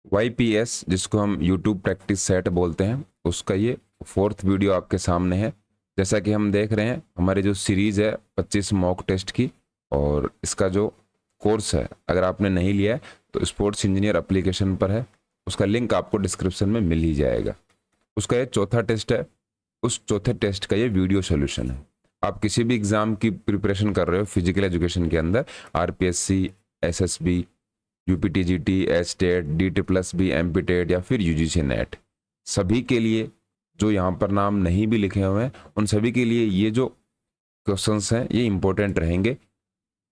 YPS जिसको हम YouTube practice set बोलते हैं, उसका ये 4th वीडियो आपके सामने है। जैसा कि हम देख रहे हैं, हमारी जो सीरीज़ है 25 मॉक टेस्ट की, और इसका जो कोर्स है अगर आपने नहीं लिया है तो स्पोर्ट्स इंजीनियर एप्लीकेशन पर है, उसका लिंक आपको डिस्क्रिप्शन में मिल ही जाएगा। उसका ये चौथा टेस्ट है, उस चौथे टेस्ट का ये वीडियो सोल्यूशन है। आप किसी भी एग्जाम की प्रिपरेशन कर रहे हो फिजिकल एजुकेशन के अंदर, RPSC, SSB, UPTGT, estate, DTPLUS-B, MPTET या फिर UGC नेट, सभी के लिए जो यहाँ पर नाम नहीं भी लिखे हुए हैं उन सभी के लिए ये जो क्वेश्चंस हैं ये इंपॉर्टेंट रहेंगे।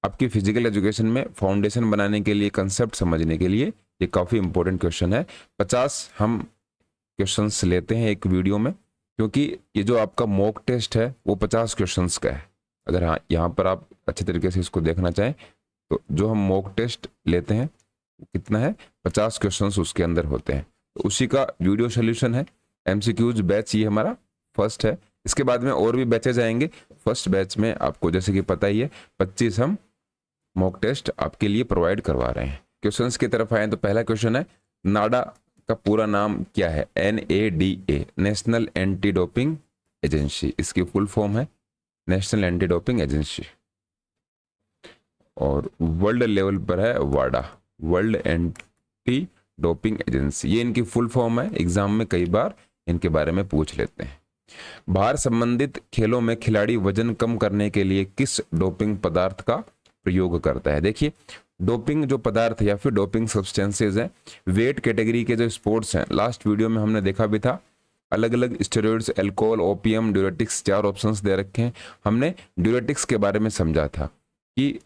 आपकी फिजिकल एजुकेशन में फाउंडेशन बनाने के लिए, कंसेप्ट समझने के लिए ये काफ़ी इंपॉर्टेंट क्वेश्चन है। 50 हम क्वेश्चंस लेते हैं एक वीडियो में, क्योंकि ये जो आपका मॉक टेस्ट है वो 50 क्वेश्चंस का है। अगर हाँ यहाँ पर आप अच्छे तरीके से इसको देखना चाहें तो जो हम मॉक टेस्ट लेते हैं कितना है, 50 क्वेश्चंस उसके अंदर होते हैं, तो उसी का वीडियो सोल्यूशन है। MCQs बैच ये हमारा फर्स्ट है, इसके बाद में और भी बैचेज आएंगे। फर्स्ट बैच में आपको जैसे कि पता ही है 25 हम मॉक टेस्ट आपके लिए प्रोवाइड करवा रहे हैं। क्वेश्चंस की तरफ आए तो पहला क्वेश्चन है, नाडा का पूरा नाम क्या है? NADA, national anti doping agency, इसकी फुल फॉर्म है नेशनल एंटी डोपिंग एजेंसी। और वर्ल्ड लेवल पर है वाडा, वर्ल्ड एंटी डोपिंग एजेंसी, ये इनकी फुल फॉर्म है। एग्जाम में कई बार इनके बारे में पूछ लेते हैं। भार संबंधित खेलों में खिलाड़ी वजन कम करने के लिए किस डोपिंग पदार्थ का प्रयोग करता है? देखिए, डोपिंग जो पदार्थ या फिर डोपिंग सब्सटेंसेज हैं, वेट कैटेगरी के जो स्पोर्ट्स हैं, लास्ट वीडियो में हमने देखा भी था, अलग अलग स्टेरॉइड्स, अल्कोहल, ओपियम, ड्यूरेटिक्स, 4 ऑप्शंस दे रखे हैं। हमने ड्यूरेटिक्स के बारे में समझा था कि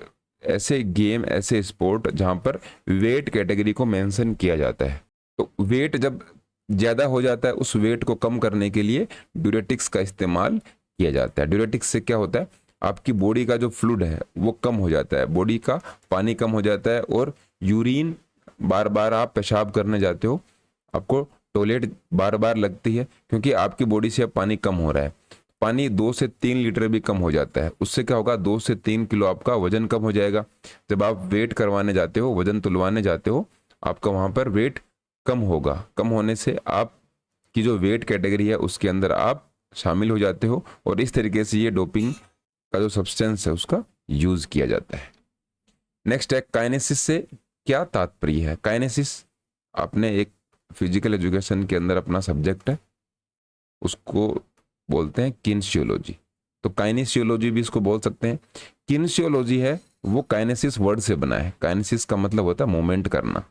ऐसे गेम, ऐसे स्पोर्ट जहां पर वेट कैटेगरी को मेंशन किया जाता है, तो वेट जब ज़्यादा हो जाता है उस वेट को कम करने के लिए ड्यूरेटिक्स का इस्तेमाल किया जाता है। ड्यूरेटिक्स से क्या होता है, आपकी बॉडी का जो फ्लूइड है वो कम हो जाता है, बॉडी का पानी कम हो जाता है, और यूरिन, बार बार आप पेशाब करने जाते हो, आपको टॉयलेट बार बार लगती है, क्योंकि आपकी बॉडी से अब पानी कम हो रहा है। पानी 2 से 3 लीटर भी कम हो जाता है, उससे क्या होगा, 2 से 3 किलो आपका वजन कम हो जाएगा। जब आप वेट करवाने जाते हो, वजन तुलवाने जाते हो, आपका वहां पर वेट कम होगा। कम होने से आपकी जो वेट कैटेगरी है उसके अंदर आप शामिल हो जाते हो, और इस तरीके से ये डोपिंग का जो सब्सटेंस है उसका यूज किया जाता है। नेक्स्ट है, काइनेसिस से क्या तात्पर्य है? काइनेसिस आपने एक फिजिकल एजुकेशन के अंदर अपना सब्जेक्ट है, उसको बोलते हैं किनेसियोलॉजी, तो काइनेसियोलॉजी भी इसको बोल सकते हैं। किनेसियोलॉजी है वो काइनेसिस वर्ड से बना है। काइनेसिस का मतलब होता है मूवमेंट करना,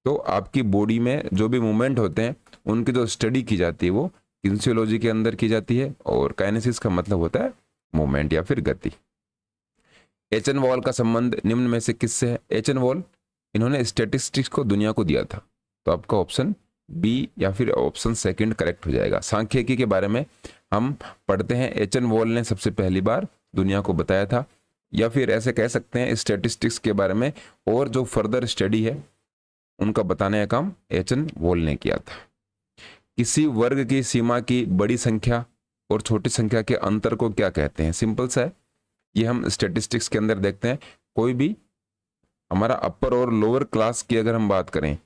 तो आपकी बॉडी में जो भी मूवमेंट होते हैं उनकी जो स्टडी की जाती है वो किनेसियोलॉजी के अंदर की जाती है, और काइनेसिस का मतलब होता है मूवमेंट या फिर गति। एचन-वॉल का संबंध निम्न में से किससे है? एचन-वॉल इन्होंने स्टैटिस्टिक्स को दुनिया को दिया था, तो आपका ऑप्शन बी या फिर ऑप्शन सेकंड करेक्ट हो जाएगा। सांख्यिकी के बारे में हम पढ़ते हैं, एचन-वॉल ने सबसे पहली बार दुनिया को बताया था, या फिर ऐसे कह सकते हैं स्टैटिस्टिक्स के बारे में और जो फर्दर स्टडी है उनका बताने का काम एचन-वॉल ने किया था। किसी वर्ग की सीमा की बड़ी संख्या और छोटी संख्या के अंतर को क्या कहते हैं? सिंपल सा है, ये हम स्टैटिस्टिक्स के अंदर देखते हैं। कोई भी हमारा अपर और लोअर क्लास की अगर हम बात करें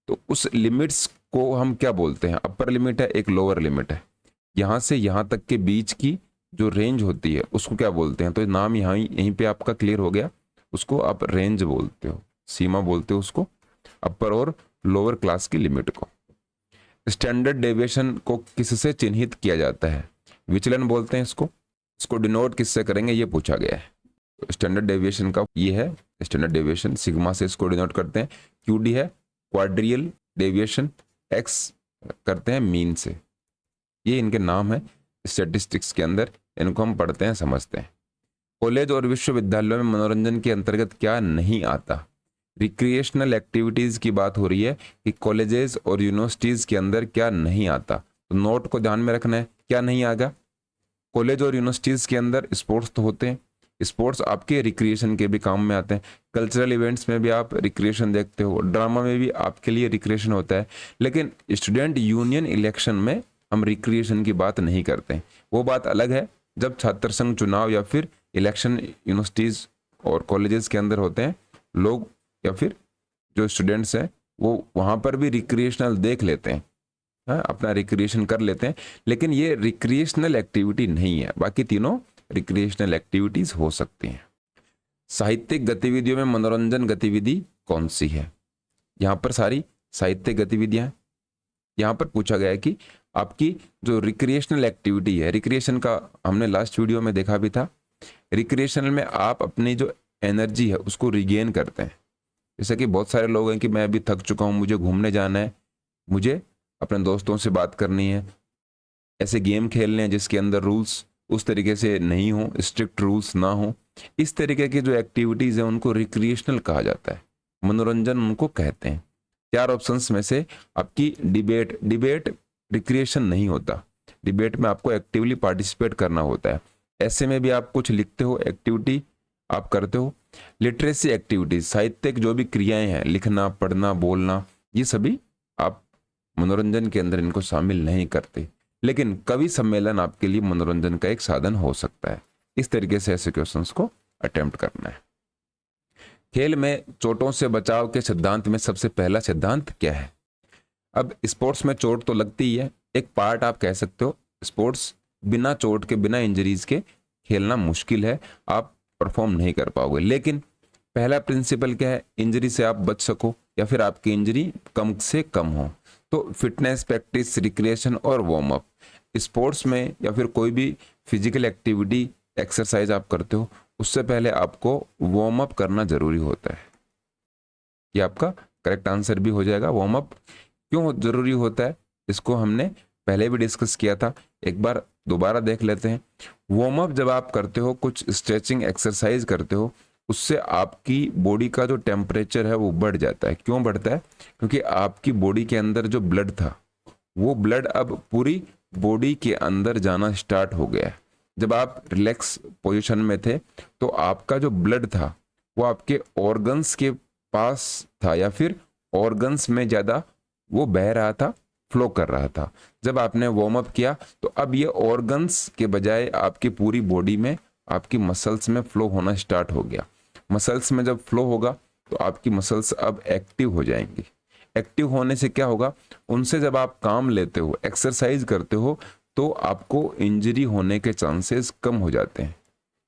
तो उस लिमिट्स को हम क्या बोलते हैं? अपर लिमिट है, एक लोअर लिमिट है, यहां से यहां तक के बीच की जो रेंज होती है उसको क्या बोलते हैं? तो नाम यहाँ यहीं पे आपका क्लियर हो गया, उसको आप रेंज बोलते हो, सीमा बोलते हो उसको, अपर और लोअर क्लास की लिमिट को। स्टैंडर्ड डेविएशन को किससे चिन्हित किया जाता है? विचलन बोलते हैं इसको। इसको डिनोट किससे करेंगे ये पूछा गया है। तो स्टैंडर्ड डेविएशन का ये है स्टैंडर्ड डेविएशन, सिग्मा से इसको डिनोट करते हैं। QD है क्वाड्रियल डेविएशन, X करते हैं मीन से। ये इनके नाम है स्टैटिस्टिक्स के अंदर, इनको हम पढ़ते हैं, समझते हैं। कॉलेज और विश्वविद्यालयों में मनोरंजन के अंतर्गत क्या नहीं आता? रिक्रिएशनल एक्टिविटीज की बात हो रही है कि कॉलेजेस और यूनिवर्सिटीज के अंदर क्या नहीं आता, तो नोट को ध्यान में रखना है, क्या नहीं आएगा। कॉलेज और यूनिवर्सिटीज के अंदर स्पोर्ट्स तो होते हैं, स्पोर्ट्स आपके रिक्रिएशन के भी काम में आते हैं, कल्चरल इवेंट्स में भी आप रिक्रिएशन देखते हो, ड्रामा में भी आपके लिए रिक्रिएशन होता है, लेकिन स्टूडेंट यूनियन इलेक्शन में हम रिक्रिएशन की बात नहीं करते हैं। वो बात अलग है जब छात्र संघ चुनाव या फिर इलेक्शन यूनिवर्सिटीज और कॉलेजेस के अंदर होते हैं, लोग या फिर जो स्टूडेंट्स हैं वो वहाँ पर भी रिक्रिएशनल देख लेते हैं, हाँ, अपना रिक्रिएशन कर लेते हैं, लेकिन ये रिक्रिएशनल एक्टिविटी नहीं है। बाकी तीनों रिक्रिएशनल एक्टिविटीज हो सकती हैं। साहित्यिक गतिविधियों में मनोरंजन गतिविधि कौन सी है? यहाँ पर सारी साहित्यिक गतिविधियां हैं। यहाँ पर पूछा गया है कि आपकी जो रिक्रिएशनल एक्टिविटी है, रिक्रिएशन का हमने लास्ट वीडियो में देखा भी था, रिक्रिएशनल में आप अपनी जो एनर्जी है उसको रिगेन करते हैं। जैसे कि बहुत सारे लोग हैं कि मैं अभी थक चुका हूँ, मुझे घूमने जाना है, मुझे अपने दोस्तों से बात करनी है, ऐसे गेम खेलने हैं जिसके अंदर रूल्स उस तरीके से नहीं हो, स्ट्रिक्ट रूल्स ना हो। इस तरीके की जो एक्टिविटीज़ हैं उनको रिक्रिएशनल कहा जाता है, मनोरंजन उनको कहते हैं। 4 ऑप्शंस में से आपकी डिबेट रिक्रिएशन नहीं होता। डिबेट में आपको एक्टिवली पार्टिसिपेट करना होता है। ऐसे में भी आप कुछ लिखते हो, एक्टिविटी आप करते हो। लिटरेसी एक्टिविटीज, साहित्यिक जो भी क्रियाएं हैं, लिखना, पढ़ना, बोलना, ये सभी आप मनोरंजन के अंदर इनको शामिल नहीं करते। लेकिन कवि सम्मेलन आपके लिए मनोरंजन का एक साधन हो सकता है। इस तरीके से ऐसे क्वेश्चंस को अटेम्प्ट करना है। खेल में चोटों से बचाव के सिद्धांत में सबसे पहला सिद्धांत क्या है? अब स्पोर्ट्स में चोट तो लगती ही है, एक पार्ट आप कह सकते हो। स्पोर्ट्स बिना चोट के, बिना इंजरीज के खेलना मुश्किल है, आप परफॉर्म नहीं कर पाओगे। लेकिन पहला प्रिंसिपल क्या है? इंजरी से आप बच सको या फिर आपकी इंजरी कम से कम हो। तो फिटनेस, प्रैक्टिस, रिक्रिएशन और वार्म अप, स्पोर्ट्स में या फिर कोई भी फिजिकल एक्टिविटी, एक्सरसाइज आप करते हो, उससे पहले आपको वार्म अप करना जरूरी होता है। ये आपका करेक्ट आंसर भी हो जाएगा। वार्म अप क्यों जरूरी होता है इसको हमने पहले भी डिस्कस किया था, एक बार दोबारा देख लेते हैं। वार्म अप जब आप करते हो, कुछ स्ट्रेचिंग एक्सरसाइज करते हो, उससे आपकी बॉडी का जो टेम्परेचर है वो बढ़ जाता है। क्यों बढ़ता है? क्योंकि आपकी बॉडी के अंदर जो ब्लड था, वो ब्लड अब पूरी बॉडी के अंदर जाना स्टार्ट हो गया है। जब आप रिलैक्स पोजीशन में थे तो आपका जो ब्लड था वो आपके ऑर्गन्स के पास था, या फिर ऑर्गन्स में ज़्यादा वो बह रहा था, फ्लो कर रहा था। जब आपने वार्म अप किया तो अब ये ऑर्गन्स के बजाय आपकी पूरी बॉडी में, आपकी मसल्स में फ्लो होना स्टार्ट हो गया। मसल्स में जब फ्लो होगा तो आपकी मसल्स अब एक्टिव हो जाएंगी। एक्टिव होने से क्या होगा? उनसे जब आप काम लेते हो, एक्सरसाइज करते हो, तो आपको इंजरी होने के चांसेस कम हो जाते हैं,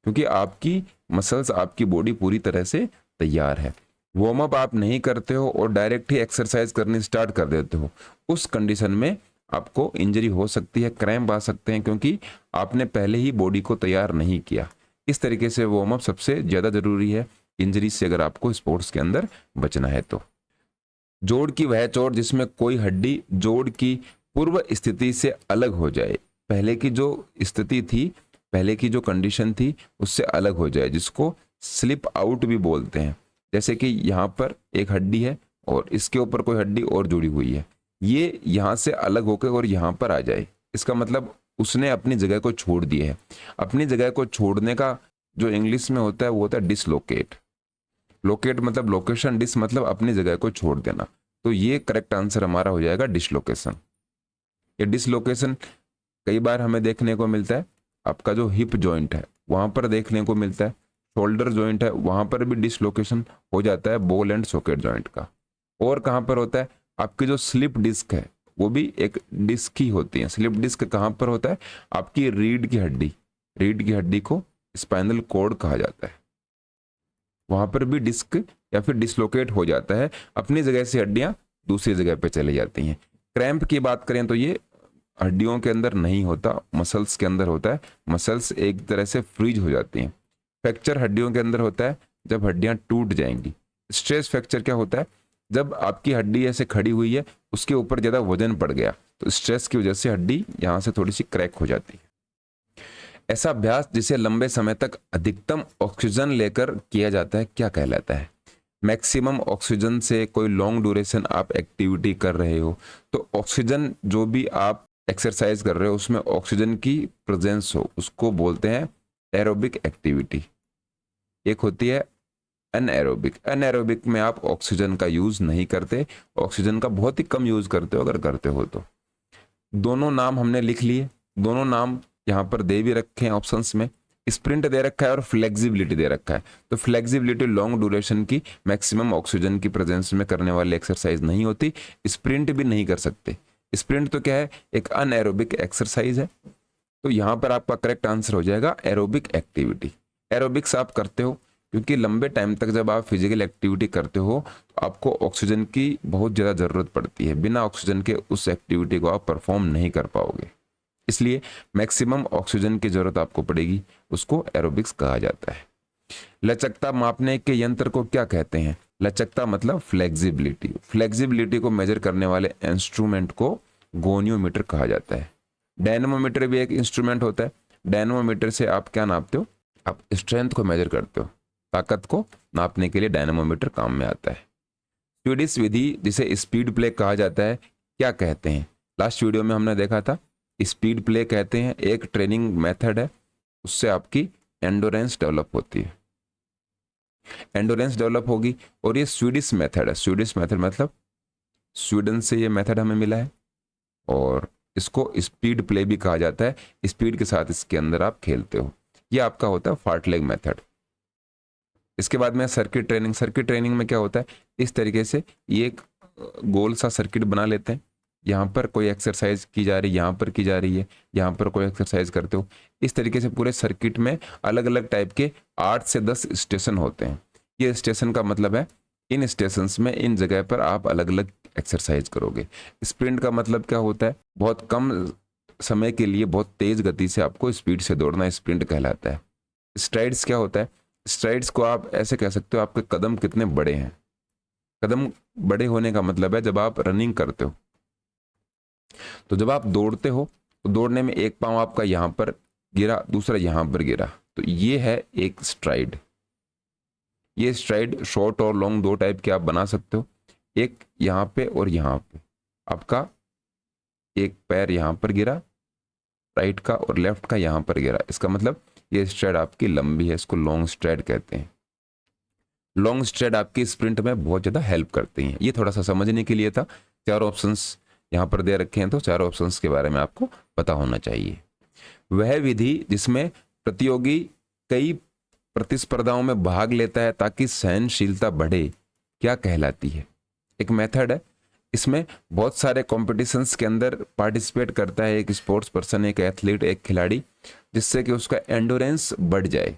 क्योंकि आपकी मसल्स, आपकी बॉडी पूरी तरह से तैयार है। वार्म अप आप नहीं करते हो और डायरेक्ट ही एक्सरसाइज करनी स्टार्ट कर देते हो, उस कंडीशन में आपको इंजरी हो सकती है, क्रैम्प आ सकते हैं, क्योंकि आपने पहले ही बॉडी को तैयार नहीं किया। इस तरीके से वार्म अप सबसे ज़्यादा जरूरी है इंजरी से, अगर आपको स्पोर्ट्स के अंदर बचना है तो। जोड़ की वह चोट जिसमें कोई हड्डी जोड़ की पूर्व स्थिति से अलग हो जाए, पहले की जो स्थिति थी, पहले की जो कंडीशन थी उससे अलग हो जाए, जिसको स्लिप आउट भी बोलते हैं। जैसे कि यहाँ पर एक हड्डी है और इसके ऊपर कोई हड्डी और जुड़ी हुई है, ये यहाँ से अलग होकर और यहाँ पर आ जाए, इसका मतलब उसने अपनी जगह को छोड़ दिया है। अपनी जगह को छोड़ने का जो इंग्लिश में होता है वो होता है डिसलोकेट। लोकेट मतलब लोकेशन, डिस मतलब अपनी जगह को छोड़ देना। तो ये करेक्ट आंसर हमारा हो जाएगा डिसलोकेशन। ये डिसलोकेशन कई बार हमें देखने को मिलता है, आपका जो हिप जॉइंट है वहां पर देखने को मिलता है, शोल्डर जॉइंट है वहां पर भी डिसलोकेशन हो जाता है, बॉल एंड सॉकेट जॉइंट का। और कहां पर होता है? आपकी जो स्लिप डिस्क है वो भी एक डिस्क ही होती है। स्लिप डिस्क कहां पर होता है? आपकी रीढ़ की हड्डी, रीढ़ की हड्डी को स्पाइनल कॉर्ड कहा जाता है, वहां पर भी डिस्क या फिर डिसलोकेट हो जाता है, अपनी जगह से हड्डियां दूसरी जगह पे चली जाती हैं। क्रैम्प की बात करें तो ये हड्डियों के अंदर नहीं होता, मसल्स के अंदर होता है। मसल्स एक तरह से फ्रीज हो जाती हैं। फ्रैक्चर हड्डियों के अंदर होता है जब हड्डियां टूट जाएंगी। स्ट्रेस फ्रैक्चर क्या होता है? जब आपकी हड्डी ऐसे खड़ी हुई है, उसके ऊपर ज़्यादा वजन पड़ गया, तो स्ट्रेस की वजह से हड्डी यहाँ से थोड़ी सी क्रैक हो जाती है। ऐसा अभ्यास जिसे लंबे समय तक अधिकतम ऑक्सीजन लेकर किया जाता है क्या कहलाता है? मैक्सिमम ऑक्सीजन से कोई लॉन्ग ड्यूरेशन आप एक्टिविटी कर रहे हो, तो ऑक्सीजन जो भी आप एक्सरसाइज कर रहे हो उसमें ऑक्सीजन की प्रेजेंस हो, उसको बोलते हैं एरोबिक एक्टिविटी। एक होती है अनएरोबिक। अनएरोबिक में आप ऑक्सीजन का यूज नहीं करते, ऑक्सीजन का बहुत ही कम यूज करते हो, अगर करते हो तो। दोनों नाम हमने लिख लिए, दोनों नाम यहाँ पर दे भी रखे हैं ऑप्शंस में। स्प्रिंट दे रखा है और फ्लेक्सिबिलिटी दे रखा है। तो फ्लेक्सिबिलिटी लॉन्ग ड्यूरेशन की मैक्सिमम ऑक्सीजन की प्रेजेंस में करने वाली एक्सरसाइज नहीं होती, स्प्रिंट भी नहीं कर सकते। स्प्रिंट तो क्या है, एक अनएरोबिक एक्सरसाइज है। तो यहाँ पर आपका करेक्ट आंसर हो जाएगा एरोबिक एक्टिविटी। एरोबिक्स आप करते हो क्योंकि लंबे टाइम तक जब आप फिजिकल एक्टिविटी करते हो तो आपको ऑक्सीजन की बहुत ज़्यादा ज़रूरत पड़ती है, बिना ऑक्सीजन के उस एक्टिविटी को आप परफॉर्म नहीं कर पाओगे, इसलिए मैक्सिमम ऑक्सीजन की जरूरत आपको पड़ेगी, उसको एरोबिक्स कहा जाता है। लचकता मापने के यंत्र को क्या कहते हैं? लचकता मतलब फ्लेक्सिबिलिटी। फ्लेक्सिबिलिटी को मेजर करने वाले इंस्ट्रूमेंट को गोनियोमीटर कहा जाता है। डायनेमोमीटर भी एक इंस्ट्रूमेंट होता है। डायनेमोमीटर से आप क्या नापते हो? आप स्ट्रेंथ को मेजर करते हो, ताकत को नापने के लिए डायनेमोमीटर काम में आता है। स्वीडिश विधि जिसे स्पीड प्ले कहा जाता है, क्या कहते हैं? लास्ट वीडियो में हमने देखा था, स्पीड प्ले कहते हैं, एक ट्रेनिंग मेथड है, उससे आपकी एंडोरेंस डेवलप होती है। एंडोरेंस डेवलप होगी और ये स्वीडिश मेथड है। स्वीडिश मेथड मतलब स्वीडन से ये मेथड हमें मिला है और इसको स्पीड प्ले भी कहा जाता है। स्पीड के साथ इसके अंदर आप खेलते हो, ये आपका होता है फार्टलेग मेथड। इसके बाद में सर्किट ट्रेनिंग। सर्किट ट्रेनिंग में क्या होता है, इस तरीके से ये एक गोल सा सर्किट बना लेते हैं, यहाँ पर कोई एक्सरसाइज की जा रही है, यहाँ पर की जा रही है, यहाँ पर कोई एक्सरसाइज करते हो। इस तरीके से पूरे सर्किट में अलग अलग टाइप के 8 से 10 स्टेशन होते हैं। ये स्टेशन का मतलब है इन स्टेशंस में इन जगह पर आप अलग अलग एक्सरसाइज करोगे। स्प्रिंट का मतलब क्या होता है, बहुत कम समय के लिए बहुत तेज गति से आपको स्पीड से दौड़ना स्प्रिंट कहलाता है। स्ट्राइड्स क्या होता है? स्ट्राइड्स को आप ऐसे कह सकते हो, आपके कदम कितने बड़े हैं। कदम बड़े होने का मतलब है जब आप रनिंग करते हो, तो जब आप दौड़ते हो तो दौड़ने में एक पांव आपका यहां पर गिरा, दूसरा यहां पर गिरा, तो ये है एक स्ट्राइड। ये स्ट्राइड शॉर्ट और लॉन्ग दो टाइप के आप बना सकते हो, एक यहां पे और यहां पे। आपका एक पैर यहां पर गिरा राइट का और लेफ्ट का यहां पर गिरा, इसका मतलब ये स्ट्राइड आपकी लंबी है, इसको लॉन्ग स्ट्राइड कहते हैं। लॉन्ग स्ट्राइड आपकी स्प्रिंट में बहुत ज्यादा हेल्प करती हैं। ये थोड़ा सा समझने के लिए था। 4 ऑप्शंस यहाँ पर दे रखे हैं, तो 4 ऑप्शंस के बारे में आपको पता होना चाहिए। वह विधि जिसमें प्रतियोगी कई प्रतिस्पर्धाओं में भाग लेता है ताकि सहनशीलता बढ़े, क्या कहलाती है? एक मेथड है, इसमें बहुत सारे कॉम्पिटिशन्स के अंदर पार्टिसिपेट करता है एक स्पोर्ट्स पर्सन, एक एथलीट, एक खिलाड़ी, जिससे कि उसका एंडोरेंस बढ़ जाए।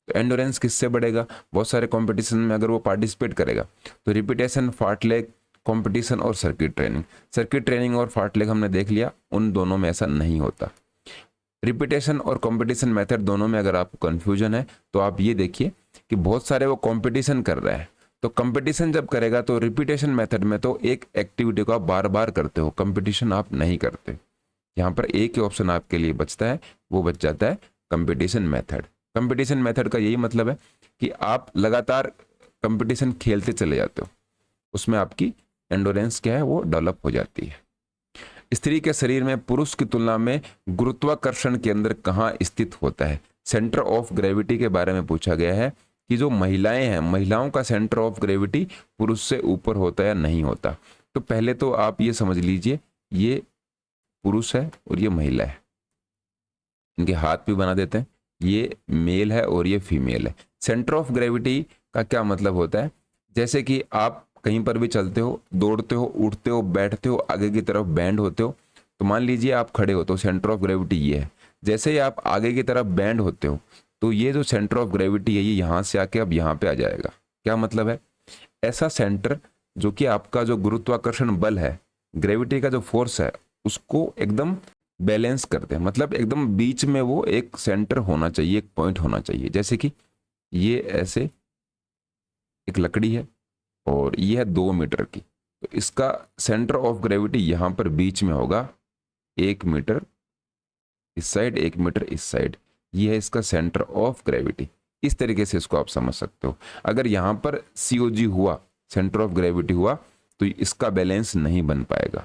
तो एंडोरेंस किससे बढ़ेगा? बहुत सारे कॉम्पिटिशन में अगर वो पार्टिसिपेट करेगा तो रिपीटेशन, फार्टलेग कंपटीशन और सर्किट ट्रेनिंग। सर्किट ट्रेनिंग और फार्टलेग हमने देख लिया, उन दोनों में ऐसा नहीं होता। रिपीटेशन और कंपटीशन मेथड दोनों में अगर आपको कंफ्यूजन है तो आप ये देखिए कि बहुत सारे वो कंपटीशन कर रहा है, तो कंपटीशन जब करेगा तो रिपीटेशन मेथड में तो एक एक्टिविटी को आप बार बार करते हो, कंपटीशन आप नहीं करते। यहाँ पर एक ही ऑप्शन आपके लिए बचता है, वो बच जाता है कंपटीशन मेथड। कंपटीशन मेथड का यही मतलब है कि आप लगातार कंपटीशन खेलते चले जाते हो, उसमें आपकी एंडोरेंस क्या है वो डेवलप हो जाती है। स्त्री के शरीर में पुरुष की तुलना में गुरुत्वाकर्षण केंद्र कहाँ स्थित होता है? सेंटर ऑफ ग्रेविटी के बारे में पूछा गया है कि जो महिलाएं हैं, महिलाओं का सेंटर ऑफ ग्रेविटी पुरुष से ऊपर होता है या नहीं होता। तो पहले तो आप ये समझ लीजिए, ये पुरुष है और ये महिला है, इनके हाथ भी बना देते हैं, ये मेल है और ये फीमेल है। सेंटर ऑफ ग्रेविटी का क्या मतलब होता है? जैसे कि आप कहीं पर भी चलते हो, दौड़ते हो, उठते हो, बैठते हो, आगे की तरफ बैंड होते हो, तो मान लीजिए आप खड़े हो तो सेंटर ऑफ ग्रेविटी ये है। जैसे ही आप आगे की तरफ बैंड होते हो तो ये जो सेंटर ऑफ ग्रेविटी है ये यहाँ से आके अब यहाँ पे आ जाएगा। क्या मतलब है? ऐसा सेंटर जो कि आपका जो गुरुत्वाकर्षण बल है, ग्रेविटी का जो फोर्स है, उसको एकदम बैलेंस करते हैं, मतलब एकदम बीच में वो एक सेंटर होना चाहिए, एक पॉइंट होना चाहिए। जैसे कि ये ऐसे एक लकड़ी है और ये है 2 मीटर की, तो इसका सेंटर ऑफ ग्रेविटी यहाँ पर बीच में होगा, 1 मीटर इस साइड, 1 मीटर इस साइड, ये है इसका सेंटर ऑफ ग्रेविटी। इस तरीके से इसको आप समझ सकते हो। अगर यहाँ पर COG हुआ, सेंटर ऑफ ग्रेविटी हुआ, तो इसका बैलेंस नहीं बन पाएगा।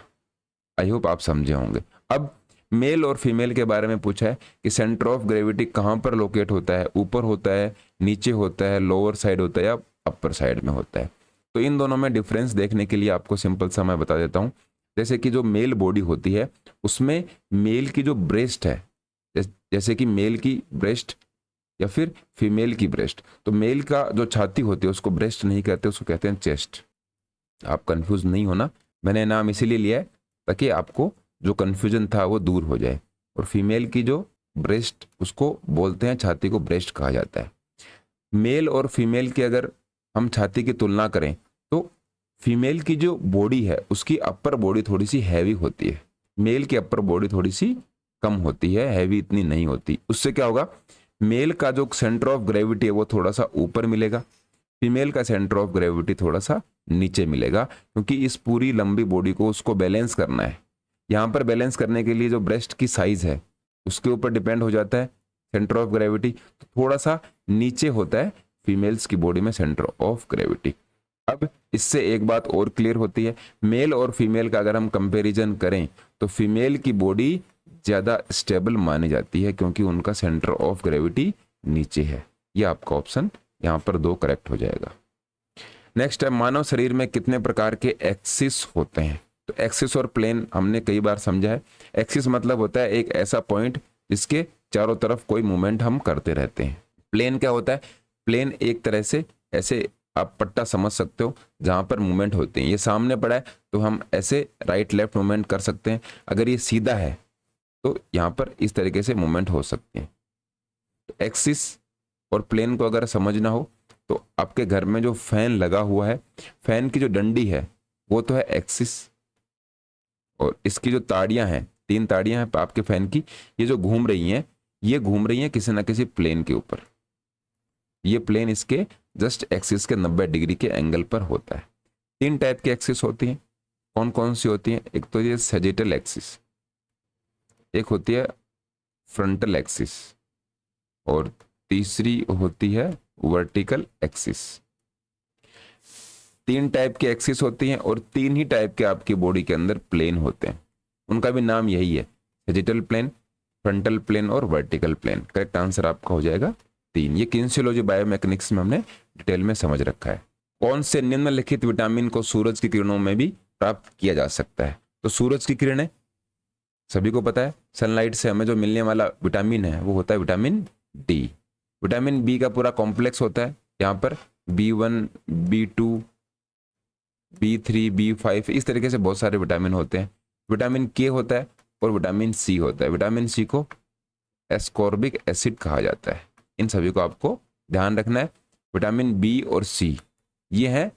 आई होप आप समझे होंगे। अब मेल और फीमेल के बारे में पूछा है कि सेंटर ऑफ ग्रेविटी कहाँ पर लोकेट होता है, ऊपर होता है, नीचे होता है, लोअर साइड होता है या अपर साइड में होता है। तो इन दोनों में डिफरेंस देखने के लिए आपको सिंपल सा मैं बता देता हूँ। जैसे कि जो मेल बॉडी होती है उसमें मेल की जो ब्रेस्ट है, जैसे कि मेल की ब्रेस्ट या फिर फीमेल की ब्रेस्ट। तो मेल का जो छाती होती है उसको ब्रेस्ट नहीं कहते, उसको कहते हैं चेस्ट। आप कंफ्यूज नहीं होना, मैंने नाम इसीलिए लिया है ताकि आपको जो कंफ्यूजन था वो दूर हो जाए। और फीमेल की जो ब्रेस्ट उसको बोलते हैं, छाती को ब्रेस्ट कहा जाता है। मेल और फीमेल की अगर हम छाती की तुलना करें तो फीमेल की जो बॉडी है उसकी अपर बॉडी थोड़ी सी हैवी होती है, मेल की अपर बॉडी थोड़ी सी कम होती है, हैवी इतनी नहीं होती। उससे क्या होगा, मेल का जो सेंटर ऑफ ग्रेविटी है वो थोड़ा सा ऊपर मिलेगा, फीमेल का सेंटर ऑफ ग्रेविटी थोड़ा सा नीचे मिलेगा, क्योंकि इस पूरी लंबी बॉडी को उसको बैलेंस करना है। यहाँ पर बैलेंस करने के लिए जो ब्रेस्ट की साइज है उसके ऊपर डिपेंड हो जाता है सेंटर ऑफ ग्रेविटी, तो थोड़ा सा नीचे होता है फीमेल्स की बॉडी में सेंटर ऑफ ग्रेविटी। अब इससे एक बात और क्लियर होती है, मेल और फीमेल का अगर हम कंपैरिजन करें तो फीमेल की बॉडी ज़्यादा स्टेबल मानी जाती है क्योंकि उनका सेंटर ऑफ ग्रेविटी नीचे है। ये आपका ऑप्शन यहाँ पर 2 करेक्ट हो जाएगा। नेक्स्ट है, मानव शरीर में कितने प्रकार के एक्सिस होते हैं? तो एक्सिस और प्लेन हमने कई बार समझा है। एक्सिस मतलब होता है एक ऐसा पॉइंट जिसके चारों तरफ कोई मूवमेंट हम करते रहते हैं। प्लेन क्या होता है? प्लेन एक तरह से ऐसे आप पट्टा समझ सकते हो जहां पर मूवमेंट होते हैं। ये सामने पड़ा है तो हम ऐसे राइट लेफ्ट मूवमेंट कर सकते हैं, अगर ये सीधा है तो यहाँ पर इस तरीके से मूवमेंट हो सकते हैं। तो एक्सिस और प्लेन को अगर समझना हो तो आपके घर में जो फैन लगा हुआ है, फैन की जो डंडी है वो तो है एक्सिस, और इसकी जो ताड़ियां हैं, 3 ताड़ियां हैं आपके फैन की, ये जो घूम रही हैं ये घूम रही हैं किसी ना किसी प्लेन के ऊपर। ये प्लेन इसके जस्ट एक्सिस के 90 डिग्री के एंगल पर होता है। 3 टाइप की एक्सिस होती हैं। कौन कौन सी होती हैं? एक तो ये सैजिटल एक्सिस, एक होती है फ्रंटल एक्सिस, और तीसरी होती है वर्टिकल एक्सिस। 3 टाइप की एक्सिस होती हैं और 3 ही टाइप के आपकी बॉडी के अंदर प्लेन होते हैं। उनका भी नाम यही है, सैजिटल प्लेन, फ्रंटल प्लेन और वर्टिकल प्लेन। करेक्ट आंसर आपका हो जाएगा 3। ये किनेसियोलॉजी बायोमैकेनिक्स में हमने डिटेल में समझ रखा है। कौन से निम्नलिखित विटामिन को सूरज की किरणों में भी प्राप्त किया जा सकता है? तो सूरज की किरणें सभी को पता है, सनलाइट से हमें जो मिलने वाला विटामिन है वो होता है विटामिन डी। विटामिन बी का पूरा कॉम्प्लेक्स होता है, यहाँ पर B1, B2, B3, B5, इस तरीके से बहुत सारे विटामिन होते हैं। विटामिन के होता है और विटामिन सी होता है। विटामिन सी को एस्कॉर्बिक एसिड कहा जाता है। इन सभी को आपको ध्यान रखना है। विटामिन बी और सी ये है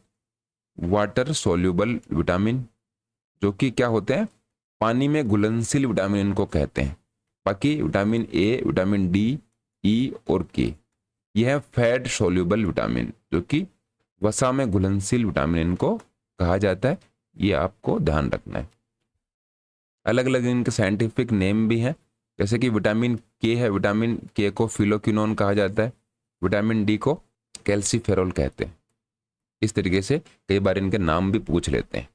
वाटर सोल्यूबल विटामिन, जो कि क्या होते हैं, पानी में घुलनशील विटामिन इनको कहते हैं। बाकी विटामिन ए, विटामिन डी, ई और के ये है फैट सोल्यूबल विटामिन, जो कि वसा में घुलनशील विटामिन इनको कहा जाता है। ये आपको ध्यान रखना है। अलग अलग इनके साइंटिफिक नेम भी हैं, जैसे कि विटामिन के है, विटामिन के को फिलोक्विनोन कहा जाता है, विटामिन डी को कैल्सीफेरॉल कहते हैं। इस तरीके से कई बार इनके नाम भी पूछ लेते हैं।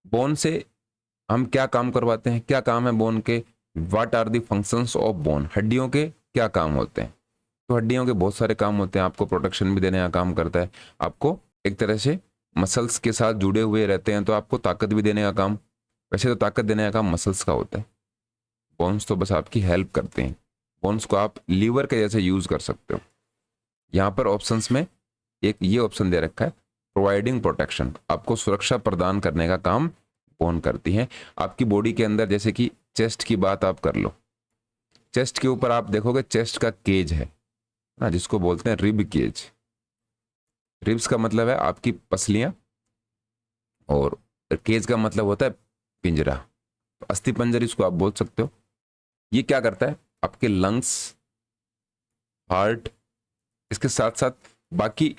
बोन से हम क्या काम करवाते हैं? क्या काम है बोन के? What are the functions of bone? हड्डियों के क्या काम होते हैं? तो हड्डियों के बहुत सारे काम होते हैं। आपको प्रोटेक्शन भी देने का काम करता है, आपको एक तरह से मसल्स के साथ जुड़े हुए रहते हैं तो आपको ताकत भी देने का काम, वैसे तो ताकत देने का काम मसल्स का होता है, बोन्स तो बस आपकी हेल्प करते हैं। बोन्स को आप लीवर के जैसे यूज कर सकते हो। यहाँ पर ऑप्शंस में एक ये ऑप्शन दे रखा है, प्रोवाइडिंग प्रोटेक्शन, आपको सुरक्षा प्रदान करने का काम बोन करती हैं आपकी बॉडी के अंदर। जैसे कि चेस्ट की बात आप कर लो, चेस्ट के ऊपर आप देखोगे चेस्ट का केज है ना, जिसको बोलते हैं रिब केज। रिब्स का मतलब है आपकी पसलियां, और केज का मतलब होता है पिंजरा, अस्थि पंजर इसको आप बोल सकते हो। ये क्या करता है, आपके लंग्स, हार्ट, इसके साथ साथ बाकी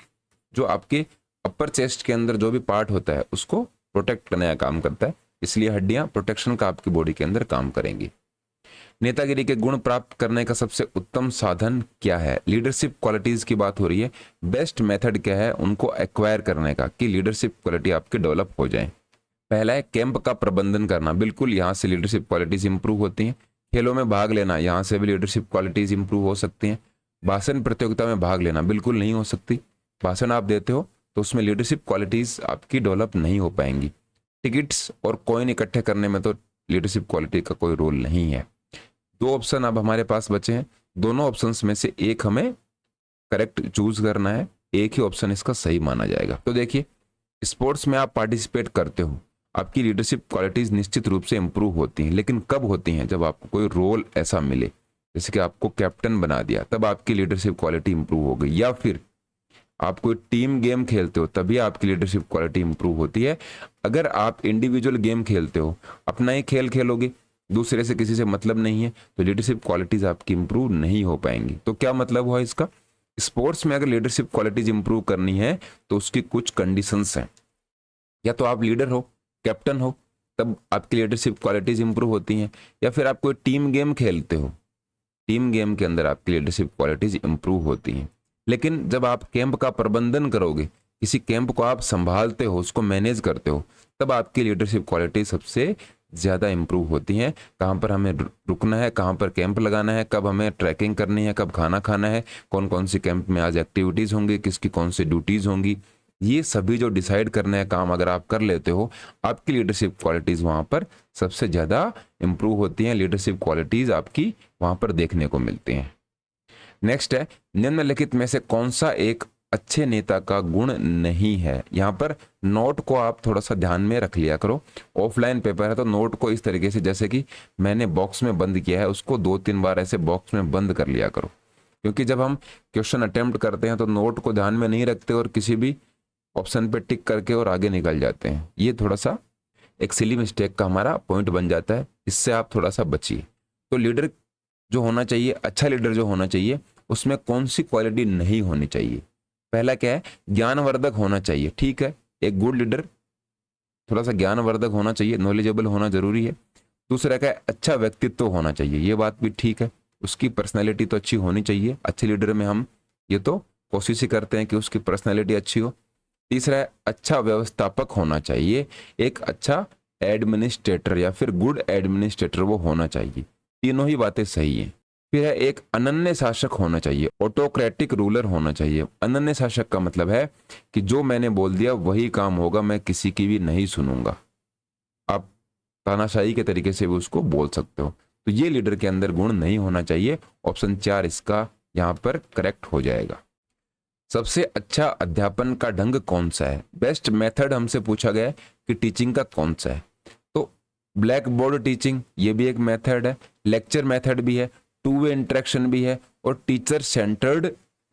जो आपके अपर चेस्ट के अंदर जो भी पार्ट होता है उसको प्रोटेक्ट करने का काम करता है। इसलिए हड्डियां प्रोटेक्शन का आपकी बॉडी के अंदर काम करेंगी। नेतागिरी के गुण प्राप्त करने का सबसे उत्तम साधन क्या है? लीडरशिप क्वालिटीज की बात हो रही है। बेस्ट मेथड क्या है उनको एक्वायर करने का, कि लीडरशिप क्वालिटी आपकी डेवलप हो जाए? पहला है कैंप का प्रबंधन करना, बिल्कुल यहाँ से लीडरशिप क्वालिटीज इंप्रूव होती हैं। खेलों में भाग लेना, यहाँ से भी लीडरशिप क्वालिटीज इंप्रूव हो सकती हैं। भाषण प्रतियोगिता में भाग लेना, बिल्कुल नहीं हो सकती। भाषण आप देते हो तो उसमें लीडरशिप क्वालिटीज आपकी डेवलप नहीं हो पाएंगी। टिकट्स और कॉइन इकट्ठे करने में तो लीडरशिप क्वालिटी का कोई रोल नहीं है। 2 ऑप्शन अब हमारे पास बचे हैं, दोनों ऑप्शंस में से एक हमें करेक्ट चूज करना है, एक ही ऑप्शन इसका सही माना जाएगा। तो देखिए, स्पोर्ट्स में आप पार्टिसिपेट करते हो, आपकी लीडरशिप क्वालिटीज निश्चित रूप से इंप्रूव होती हैं, लेकिन कब होती हैं? जब आपको कोई रोल ऐसा मिले, जैसे कि आपको कैप्टन बना दिया, तब आपकी लीडरशिप क्वालिटी इंप्रूव हो गई, या फिर आप कोई टीम गेम खेलते हो तभी आपकी लीडरशिप क्वालिटी इंप्रूव होती है। अगर आप इंडिविजुअल गेम खेलते हो, अपना ही खेल खेलोगे, दूसरे से किसी से मतलब नहीं है, तो लीडरशिप क्वालिटीज आपकी इंप्रूव नहीं हो पाएंगी। तो क्या मतलब हुआ इसका? स्पोर्ट्स में अगर लीडरशिप क्वालिटीज इंप्रूव करनी है तो उसकी कुछ कंडीशंस हैं। या तो आप लीडर हो, कैप्टन हो, तब आपकी लीडरशिप क्वालिटीज इंप्रूव होती हैं, या फिर आप कोई टीम गेम खेलते हो, टीम गेम के अंदर आपकी लीडरशिप क्वालिटीज इंप्रूव होती हैं। लेकिन जब आप कैंप का प्रबंधन करोगे, किसी कैंप को आप संभालते हो, उसको मैनेज करते हो, तब आपकी लीडरशिप क्वालिटी सबसे ज़्यादा इंप्रूव होती हैं। कहाँ पर हमें रुकना है, कहाँ पर कैंप लगाना है, कब हमें ट्रैकिंग करनी है, कब खाना खाना है, कौन कौन सी कैंप में आज एक्टिविटीज़ होंगी, किसकी कौन सी ड्यूटीज़ होंगी, ये सभी जो डिसाइड करने हैं काम अगर आप कर लेते हो, आपकी लीडरशिप क्वालिटीज़ वहाँ पर सबसे ज़्यादा इंप्रूव होती हैं। लीडरशिप क्वालिटीज़ आपकी वहाँ पर देखने को मिलती हैं। नेक्स्ट है, निम्नलिखित में से कौन सा एक अच्छे नेता का गुण नहीं है? यहाँ पर नोट को आप थोड़ा सा ध्यान में रख लिया करो। ऑफलाइन पेपर है तो नोट को इस तरीके से, जैसे कि मैंने बॉक्स में बंद किया है, उसको 2-3 बार ऐसे बॉक्स में बंद कर लिया करो, क्योंकि जब हम क्वेश्चन अटेम्प्ट करते हैं तो नोट को ध्यान में नहीं रखते और किसी भी ऑप्शन पे टिक करके और आगे निकल जाते हैं। ये थोड़ा सा एक सिली मिस्टेक का हमारा पॉइंट बन जाता है, इससे आप थोड़ा सा बचिए। तो लीडर जो होना चाहिए, अच्छा लीडर जो होना चाहिए, उसमें कौन सी क्वालिटी नहीं होनी चाहिए? पहला क्या है? ज्ञानवर्धक होना चाहिए। ठीक है, एक गुड लीडर थोड़ा सा ज्ञानवर्धक होना चाहिए, नॉलेजेबल होना जरूरी है। दूसरा क्या है? अच्छा व्यक्तित्व होना चाहिए, ये बात भी ठीक है, उसकी पर्सनैलिटी तो अच्छी होनी चाहिए। अच्छे लीडर में हम ये तो कोशिश ही करते हैं कि उसकी पर्सनैलिटी अच्छी हो। तीसरा है, अच्छा व्यवस्थापक होना चाहिए, एक अच्छा एडमिनिस्ट्रेटर या फिर गुड एडमिनिस्ट्रेटर वो होना चाहिए। तीनों ही बातें सही हैं। फिर है, एक अनन्य शासक होना चाहिए, ऑटोक्रेटिक रूलर होना चाहिए। अनन्य शासक का मतलब है कि जो मैंने बोल दिया वही काम होगा, मैं किसी की भी नहीं सुनूंगा। आप तानाशाही के तरीके से भी उसको बोल सकते हो। तो ये लीडर के अंदर गुण नहीं होना चाहिए। ऑप्शन 4 इसका यहाँ पर करेक्ट हो जाएगा। सबसे अच्छा अध्यापन का ढंग कौन सा है? बेस्ट मेथड हमसे पूछा गया है कि टीचिंग का कौन सा है, तो ब्लैक बोर्ड टीचिंग ये भी एक मेथड है, लेक्चर मेथड भी है, टू वे इंटरेक्शन भी है, और टीचर सेंटर्ड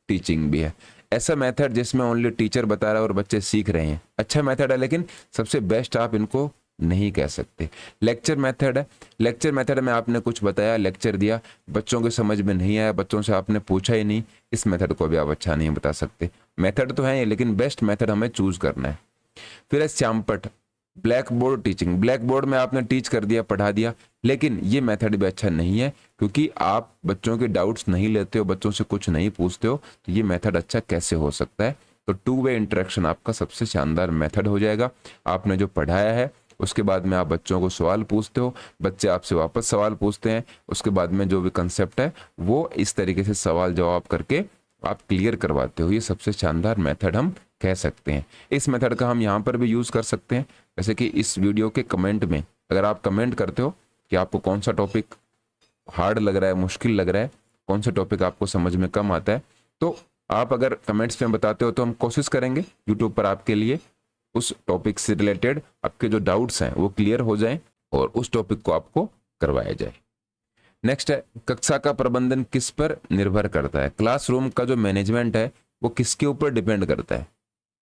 टीचिंग भी है। ऐसा मेथड जिसमें ओनली टीचर बता रहा है और बच्चे सीख रहे हैं, अच्छा मेथड है, लेकिन सबसे बेस्ट आप इनको नहीं कह सकते। लेक्चर मेथड है, लेक्चर मेथड में आपने कुछ बताया, लेक्चर दिया, बच्चों के समझ में नहीं आया, बच्चों से आपने पूछा ही नहीं, इस मेथड को भी आप अच्छा नहीं बता सकते। मेथड तो है ये, लेकिन बेस्ट मेथड हमें चूज करना है। फिर है श्यामपट, black board teaching, black board में आपने टीच कर दिया, पढ़ा दिया, लेकिन ये मेथड भी अच्छा नहीं है, क्योंकि आप बच्चों के डाउट्स नहीं लेते हो, बच्चों से कुछ नहीं पूछते हो, तो ये मेथड अच्छा कैसे हो सकता है? तो टू वे इंटरेक्शन आपका सबसे शानदार मेथड हो जाएगा। आपने जो पढ़ाया है उसके बाद में आप बच्चों को सवाल पूछते हो, बच्चे आपसे वापस सवाल पूछते हैं, उसके बाद में जो भी कंसेप्ट है वो इस तरीके से सवाल जवाब करके आप क्लियर करवाते हो। ये सबसे शानदार मेथड हम कह सकते हैं। इस मेथड का हम यहाँ पर भी यूज़ कर सकते हैं, जैसे कि इस वीडियो के कमेंट में अगर आप कमेंट करते हो कि आपको कौन सा टॉपिक हार्ड लग रहा है, मुश्किल लग रहा है, कौन सा टॉपिक आपको समझ में कम आता है, तो आप अगर कमेंट्स में बताते हो तो हम कोशिश करेंगे यूट्यूब पर आपके लिए उस टॉपिक से रिलेटेड आपके जो डाउट्स हैं वो क्लियर हो जाएं और उस टॉपिक को आपको करवाया जाए। नेक्स्ट है, कक्षा का प्रबंधन किस पर निर्भर करता है? क्लासरूम का जो मैनेजमेंट है वो किसके ऊपर डिपेंड करता है?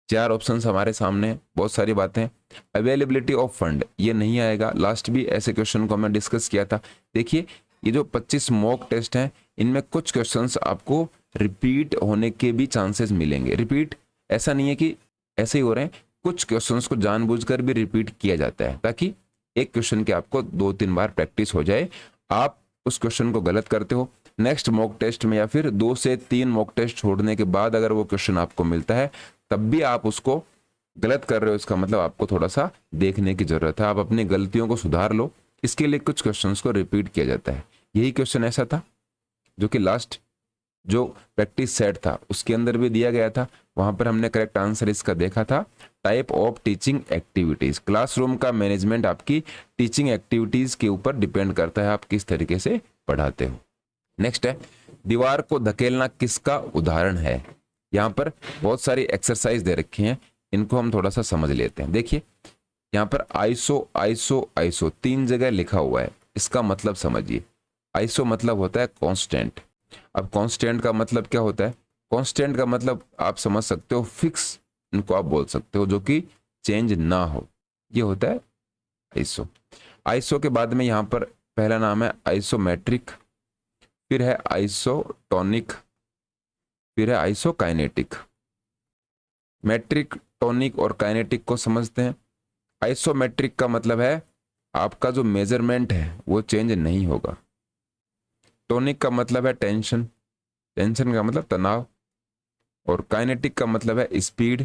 4 ऑप्शंस हमारे सामने हैं, बहुत सारी बातें। अवेलेबिलिटी ऑफ फंड ये नहीं आएगा, लास्ट भी ऐसे क्वेश्चन को हमने डिस्कस किया था। देखिए, ये जो 25 मॉक टेस्ट हैं इनमें कुछ क्वेश्चंस आपको रिपीट होने के भी चांसेस मिलेंगे। रिपीट ऐसा नहीं है कि ऐसे ही हो रहे हैं, कुछ क्वेश्चंस को जानबूझकर भी रिपीट किया जाता है ताकि एक क्वेश्चन के आपको 2-3 बार प्रैक्टिस हो जाए। आप उस क्वेश्चन को गलत करते हो, नेक्स्ट मॉक टेस्ट में या फिर 2 से 3 मॉक टेस्ट छोड़ने के बाद अगर वो क्वेश्चन आपको मिलता है तब भी आप उसको गलत कर रहे हो, इसका मतलब आपको थोड़ा सा देखने की जरूरत है। आप अपनी गलतियों को सुधार लो, इसके लिए कुछ क्वेश्चंस को रिपीट किया जाता है। यही क्वेश्चन ऐसा था जो कि लास्ट जो प्रैक्टिस सेट था उसके अंदर भी दिया गया था, वहां पर हमने करेक्ट आंसर इसका देखा था, type of teaching activities. Classroom का मैनेजमेंट आपकी टीचिंग एक्टिविटीज के ऊपर डिपेंड करता है, आप किस तरीके से पढ़ाते हो। नेक्स्ट है, दीवार को धकेलना किसका उदाहरण है? यहाँ पर बहुत सारी एक्सरसाइज दे रखी हैं, इनको हम थोड़ा सा समझ लेते हैं। देखिए यहाँ पर आइसो आइसो आइसो 3 जगह लिखा हुआ है, इसका मतलब समझिए। आइसो मतलब होता है कांस्टेंट। अब कांस्टेंट का मतलब क्या होता है? कांस्टेंट का मतलब आप समझ सकते हो फिक्स, इनको आप बोल सकते हो, जो कि चेंज ना हो, ये होता है आइसो। आइसो के बाद में यहाँ पर पहला नाम है आइसोमेट्रिक, फिर है आइसोटोनिक, फिर है आइसोकाइनेटिक। मेट्रिक, टोनिक और काइनेटिक को समझते हैं। आइसोमेट्रिक का मतलब है आपका जो मेजरमेंट है वो चेंज नहीं होगा। टोनिक का मतलब है टेंशन, टेंशन का मतलब तनाव। और काइनेटिक का मतलब है स्पीड,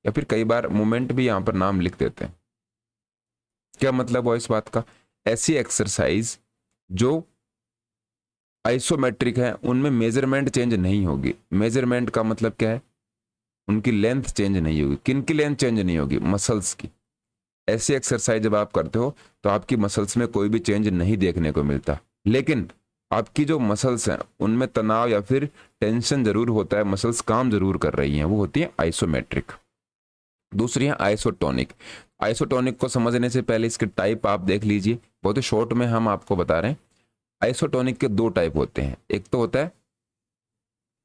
या फिर कई बार मोमेंट भी यहां पर नाम लिख देते हैं। क्या मतलब हुआ इस बात का? ऐसी एक्सरसाइज जो आइसोमेट्रिक है उनमें मेजरमेंट चेंज नहीं होगी। मेजरमेंट का मतलब क्या है? उनकी लेंथ चेंज नहीं होगी। किन की लेंथ चेंज नहीं होगी? मसल्स की। ऐसी एक्सरसाइज जब आप करते हो तो आपकी मसल्स में कोई भी चेंज नहीं देखने को मिलता, लेकिन आपकी जो मसल्स हैं उनमें तनाव या फिर टेंशन जरूर होता है, मसल्स काम जरूर कर रही हैं, वो होती है आइसोमेट्रिक। दूसरी है आइसोटोनिक। आइसोटोनिक को समझने से पहले इसके टाइप आप देख लीजिए, बहुत ही शॉर्ट में हम आपको बता रहे हैं। आइसोटोनिक के 2 टाइप होते हैं, एक तो होता है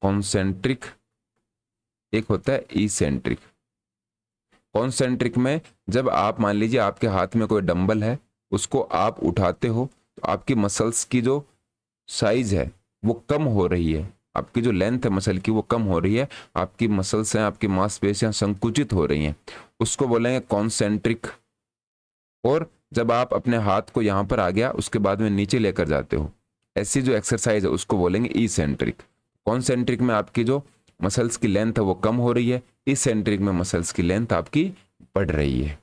कॉन्सेंट्रिक, एक होता है इसेंट्रिक। कॉन्सेंट्रिक में जब आप मान लीजिए आपके हाथ में कोई डंबल है, उसको आप उठाते हो तो आपकी मसल्स की जो साइज है वो कम हो रही है, आपकी जो लेंथ है मसल की वो कम हो रही है, आपकी मसल्स हैं, आपकी मांसपेशियां संकुचित हो रही हैं, उसको बोलेंगे कॉन्सेंट्रिक। और जब आप अपने हाथ को यहाँ पर आ गया उसके बाद में नीचे लेकर जाते हो, ऐसी जो एक्सरसाइज है उसको बोलेंगे इसेंट्रिक। कॉन्सेंट्रिक में आपकी जो मसल्स की लेंथ है वो कम हो रही है, इसेंट्रिक में मसल्स की लेंथ आपकी बढ़ रही है।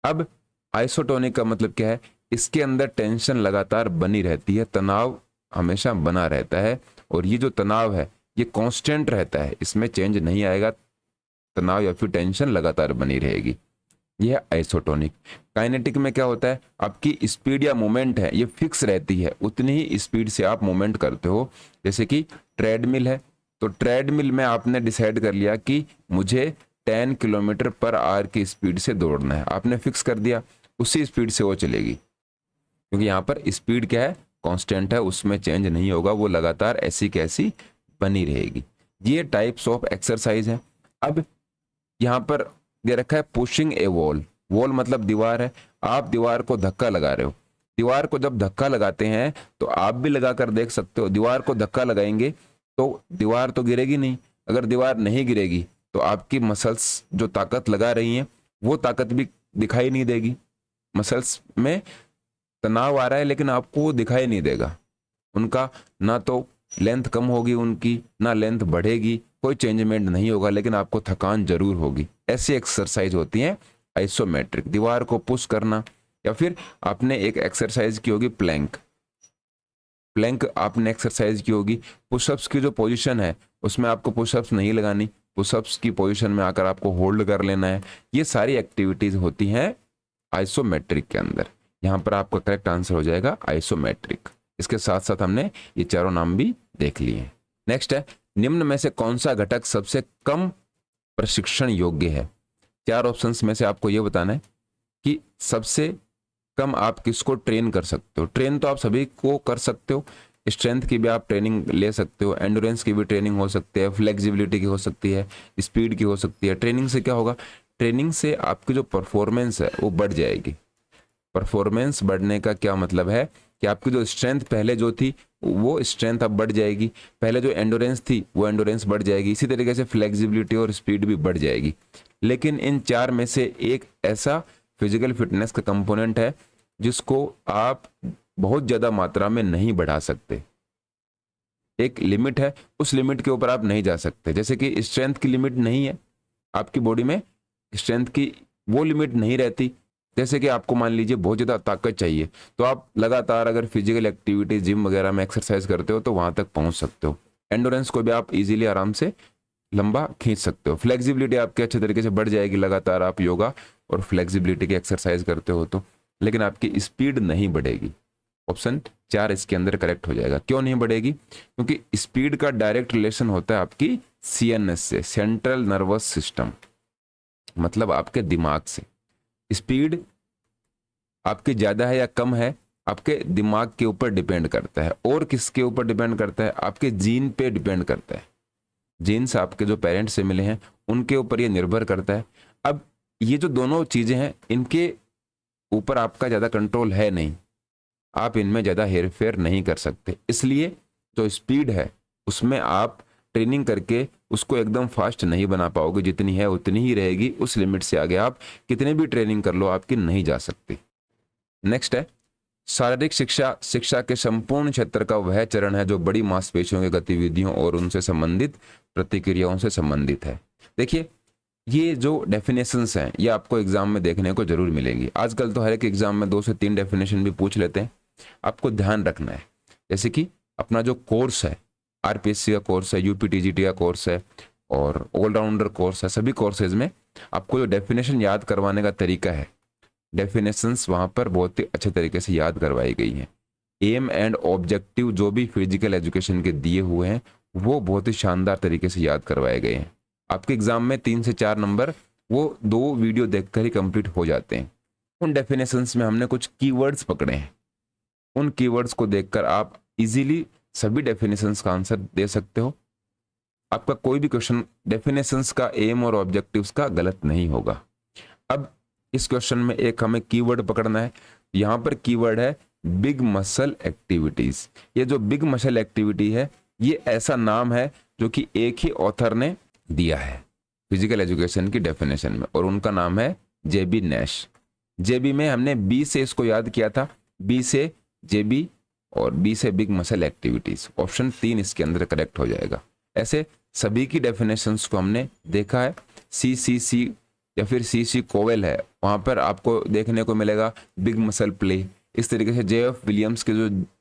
अब आइसोटोनिक का मतलब क्या है? इसके अंदर टेंशन लगातार बनी रहती है, तनाव हमेशा बना रहता है, और ये जो तनाव है ये कांस्टेंट रहता है, इसमें चेंज नहीं आएगा, तनाव या फिर टेंशन लगातार बनी रहेगी। यह है आइसोटोनिक। काइनेटिक में क्या होता है? आपकी स्पीड या मोमेंट है ये फिक्स रहती है, उतनी ही स्पीड से आप मूवमेंट करते हो। जैसे कि ट्रेडमिल है, तो ट्रेडमिल में आपने डिसाइड कर लिया कि मुझे 10 किलोमीटर पर आवर की स्पीड से दौड़ना है, आपने फिक्स कर दिया, उसी स्पीड से वो चलेगी, क्योंकि यहाँ पर स्पीड क्या है? कांस्टेंट है, उसमें चेंज नहीं होगा, वो लगातार ऐसी कैसी बनी रहेगी। ये टाइप्स ऑफ एक्सरसाइज है। अब यहाँ पर दे रखा है पुशिंग ए वॉल। वॉल मतलब दीवार है, आप दीवार को धक्का लगा रहे हो। दीवार को जब धक्का लगाते हैं तो आप भी लगा कर देख सकते हो, दीवार को धक्का लगाएंगे तो दीवार तो गिरेगी नहीं, अगर दीवार नहीं गिरेगी तो आपकी मसल्स जो ताकत लगा रही हैं वो ताकत भी दिखाई नहीं देगी। मसल्स में तनाव आ रहा है लेकिन आपको दिखाई नहीं देगा, उनका ना तो लेंथ कम होगी उनकी, ना लेंथ बढ़ेगी, कोई चेंजमेंट नहीं होगा, लेकिन आपको थकान जरूर होगी। ऐसी एक्सरसाइज होती है आइसोमेट्रिक। दीवार को पुश करना, या फिर आपने एक एक्सरसाइज की होगी प्लैंक, प्लैंक आपने एक्सरसाइज की होगी। पुशअप्स की जो पोजीशन है उसमें आपको पुशअप्स नहीं लगानी, पुशअप्स की पोजीशन में आकर आपको होल्ड कर लेना है। ये सारी एक्टिविटीज होती हैं आइसोमेट्रिक के अंदर। यहाँ पर आपका करेक्ट आंसर हो जाएगा आइसोमेट्रिक। इसके साथ साथ हमने ये चारों नाम भी देख लिए। नेक्स्ट है, निम्न में से कौन सा घटक सबसे कम प्रशिक्षण योग्य है? 4 ऑप्शंस में से आपको ये बताना है कि सबसे कम आप किसको ट्रेन कर सकते हो। ट्रेन तो आप सभी को कर सकते हो, स्ट्रेंथ की भी आप ट्रेनिंग ले सकते हो, एंडोरेंस की भी ट्रेनिंग हो सकती है, फ्लेक्सिबिलिटी की हो सकती है, स्पीड की हो सकती है। ट्रेनिंग से क्या होगा? ट्रेनिंग से आपकी जो परफॉर्मेंस है वो बढ़ जाएगी। परफॉर्मेंस बढ़ने का क्या मतलब है कि आपकी जो स्ट्रेंथ पहले जो थी वो स्ट्रेंथ अब बढ़ जाएगी, पहले जो एंडोरेंस थी वो एंडोरेंस बढ़ जाएगी, इसी तरीके से फ्लेक्सिबिलिटी और स्पीड भी बढ़ जाएगी। लेकिन इन 4 में से एक ऐसा फिजिकल फिटनेस का कंपोनेंट है जिसको आप बहुत ज़्यादा मात्रा में नहीं बढ़ा सकते। एक लिमिट है, उस लिमिट के ऊपर आप नहीं जा सकते। जैसे कि स्ट्रेंथ की लिमिट नहीं है, आपकी बॉडी में स्ट्रेंथ की वो लिमिट नहीं रहती। जैसे कि आपको मान लीजिए बहुत ज़्यादा ताकत चाहिए, तो आप लगातार अगर फिजिकल एक्टिविटी जिम वगैरह में एक्सरसाइज करते हो तो वहाँ तक पहुँच सकते हो। एंडोरेंस को भी आप इजीली आराम से लंबा खींच सकते हो। फ्लेक्सिबिलिटी आपके अच्छे तरीके से बढ़ जाएगी, लगातार आप योगा और फ्लेक्सिबिलिटी की एक्सरसाइज करते हो तो, लेकिन आपकी स्पीड नहीं बढ़ेगी। ऑप्शन 4 इसके अंदर करेक्ट हो जाएगा। क्यों नहीं बढ़ेगी? क्योंकि स्पीड का डायरेक्ट रिलेशन होता है आपकी सीएनएस से, सेंट्रल नर्वस सिस्टम, मतलब आपके दिमाग से। स्पीड आपकी ज़्यादा है या कम है आपके दिमाग के ऊपर डिपेंड करता है। और किसके ऊपर डिपेंड करता है? आपके जीन पे डिपेंड करता है। जीन्स आपके जो पेरेंट्स से मिले हैं उनके ऊपर ये निर्भर करता है। अब ये जो दोनों चीज़ें हैं इनके ऊपर आपका ज़्यादा कंट्रोल है नहीं, आप इनमें ज़्यादा हेर फेर नहीं कर सकते। इसलिए जो स्पीड है उसमें आप ट्रेनिंग करके उसको एकदम फास्ट नहीं बना पाओगे, जितनी है उतनी ही रहेगी। उस लिमिट से आगे आप कितने भी ट्रेनिंग कर लो आपकी नहीं जा सकती। नेक्स्ट है शारीरिक शिक्षा। शिक्षा के संपूर्ण क्षेत्र का वह चरण है जो बड़ी मांसपेशियों की गतिविधियों और उनसे संबंधित प्रतिक्रियाओं से संबंधित है। देखिए ये जो डेफिनेशंस हैं ये आपको एग्जाम में देखने को जरूर मिलेंगी। आजकल तो हर एक एग्जाम में 2 से 3 डेफिनेशन भी पूछ लेते हैं। आपको ध्यान रखना है जैसे कि अपना जो कोर्स है, आरपीएससी का कोर्स है, यूपीटीजीटी का कोर्स है और ऑलराउंडर कोर्स है, सभी कोर्सेज में आपको जो डेफिनेशन याद करवाने का तरीका है, डेफिनेशंस वहाँ पर बहुत ही अच्छे तरीके से याद करवाई गई हैं। एम एंड ऑब्जेक्टिव जो भी फिजिकल एजुकेशन के दिए हुए हैं वो बहुत ही शानदार तरीके से याद करवाए गए हैं। आपके एग्जाम में 3 से 4 नंबर वो 2 वीडियो देखकर ही कंप्लीट हो जाते हैं। उन डेफिनेशंस में हमने कुछ कीवर्ड्स पकड़े हैं, उन कीवर्ड्स को देखकर आप इजीली सभी डेफिनेशंस का आंसर दे सकते हो। आपका कोई भी क्वेश्चन डेफिनेशंस का, एम और ऑब्जेक्टिव्स का गलत नहीं होगा। अब इस क्वेश्चन में एक हमें कीवर्ड पकड़ना है। यहाँ पर कीवर्ड है बिग मसल एक्टिविटीज। ये जो बिग मसल एक्टिविटी है ये ऐसा नाम है जो कि एक ही ऑथर ने दिया है फिजिकल एजुकेशन की डेफिनेशन में, और उनका नाम है जेबी नैश। जेबी में हमने बी से इसको याद किया था, बी से जेबी और बी से बिग मसल एक्टिविटीज। ऑप्शन 3 इसके अंदर करेक्ट हो जाएगा। ऐसे सभी की डेफिनेशंस को हमने देखा है। सी या फिर सी कोवेल है, वहाँ पर आपको देखने को मिलेगा बिग मसल प्ले। इस तरीके से जेएफ विलियम्स के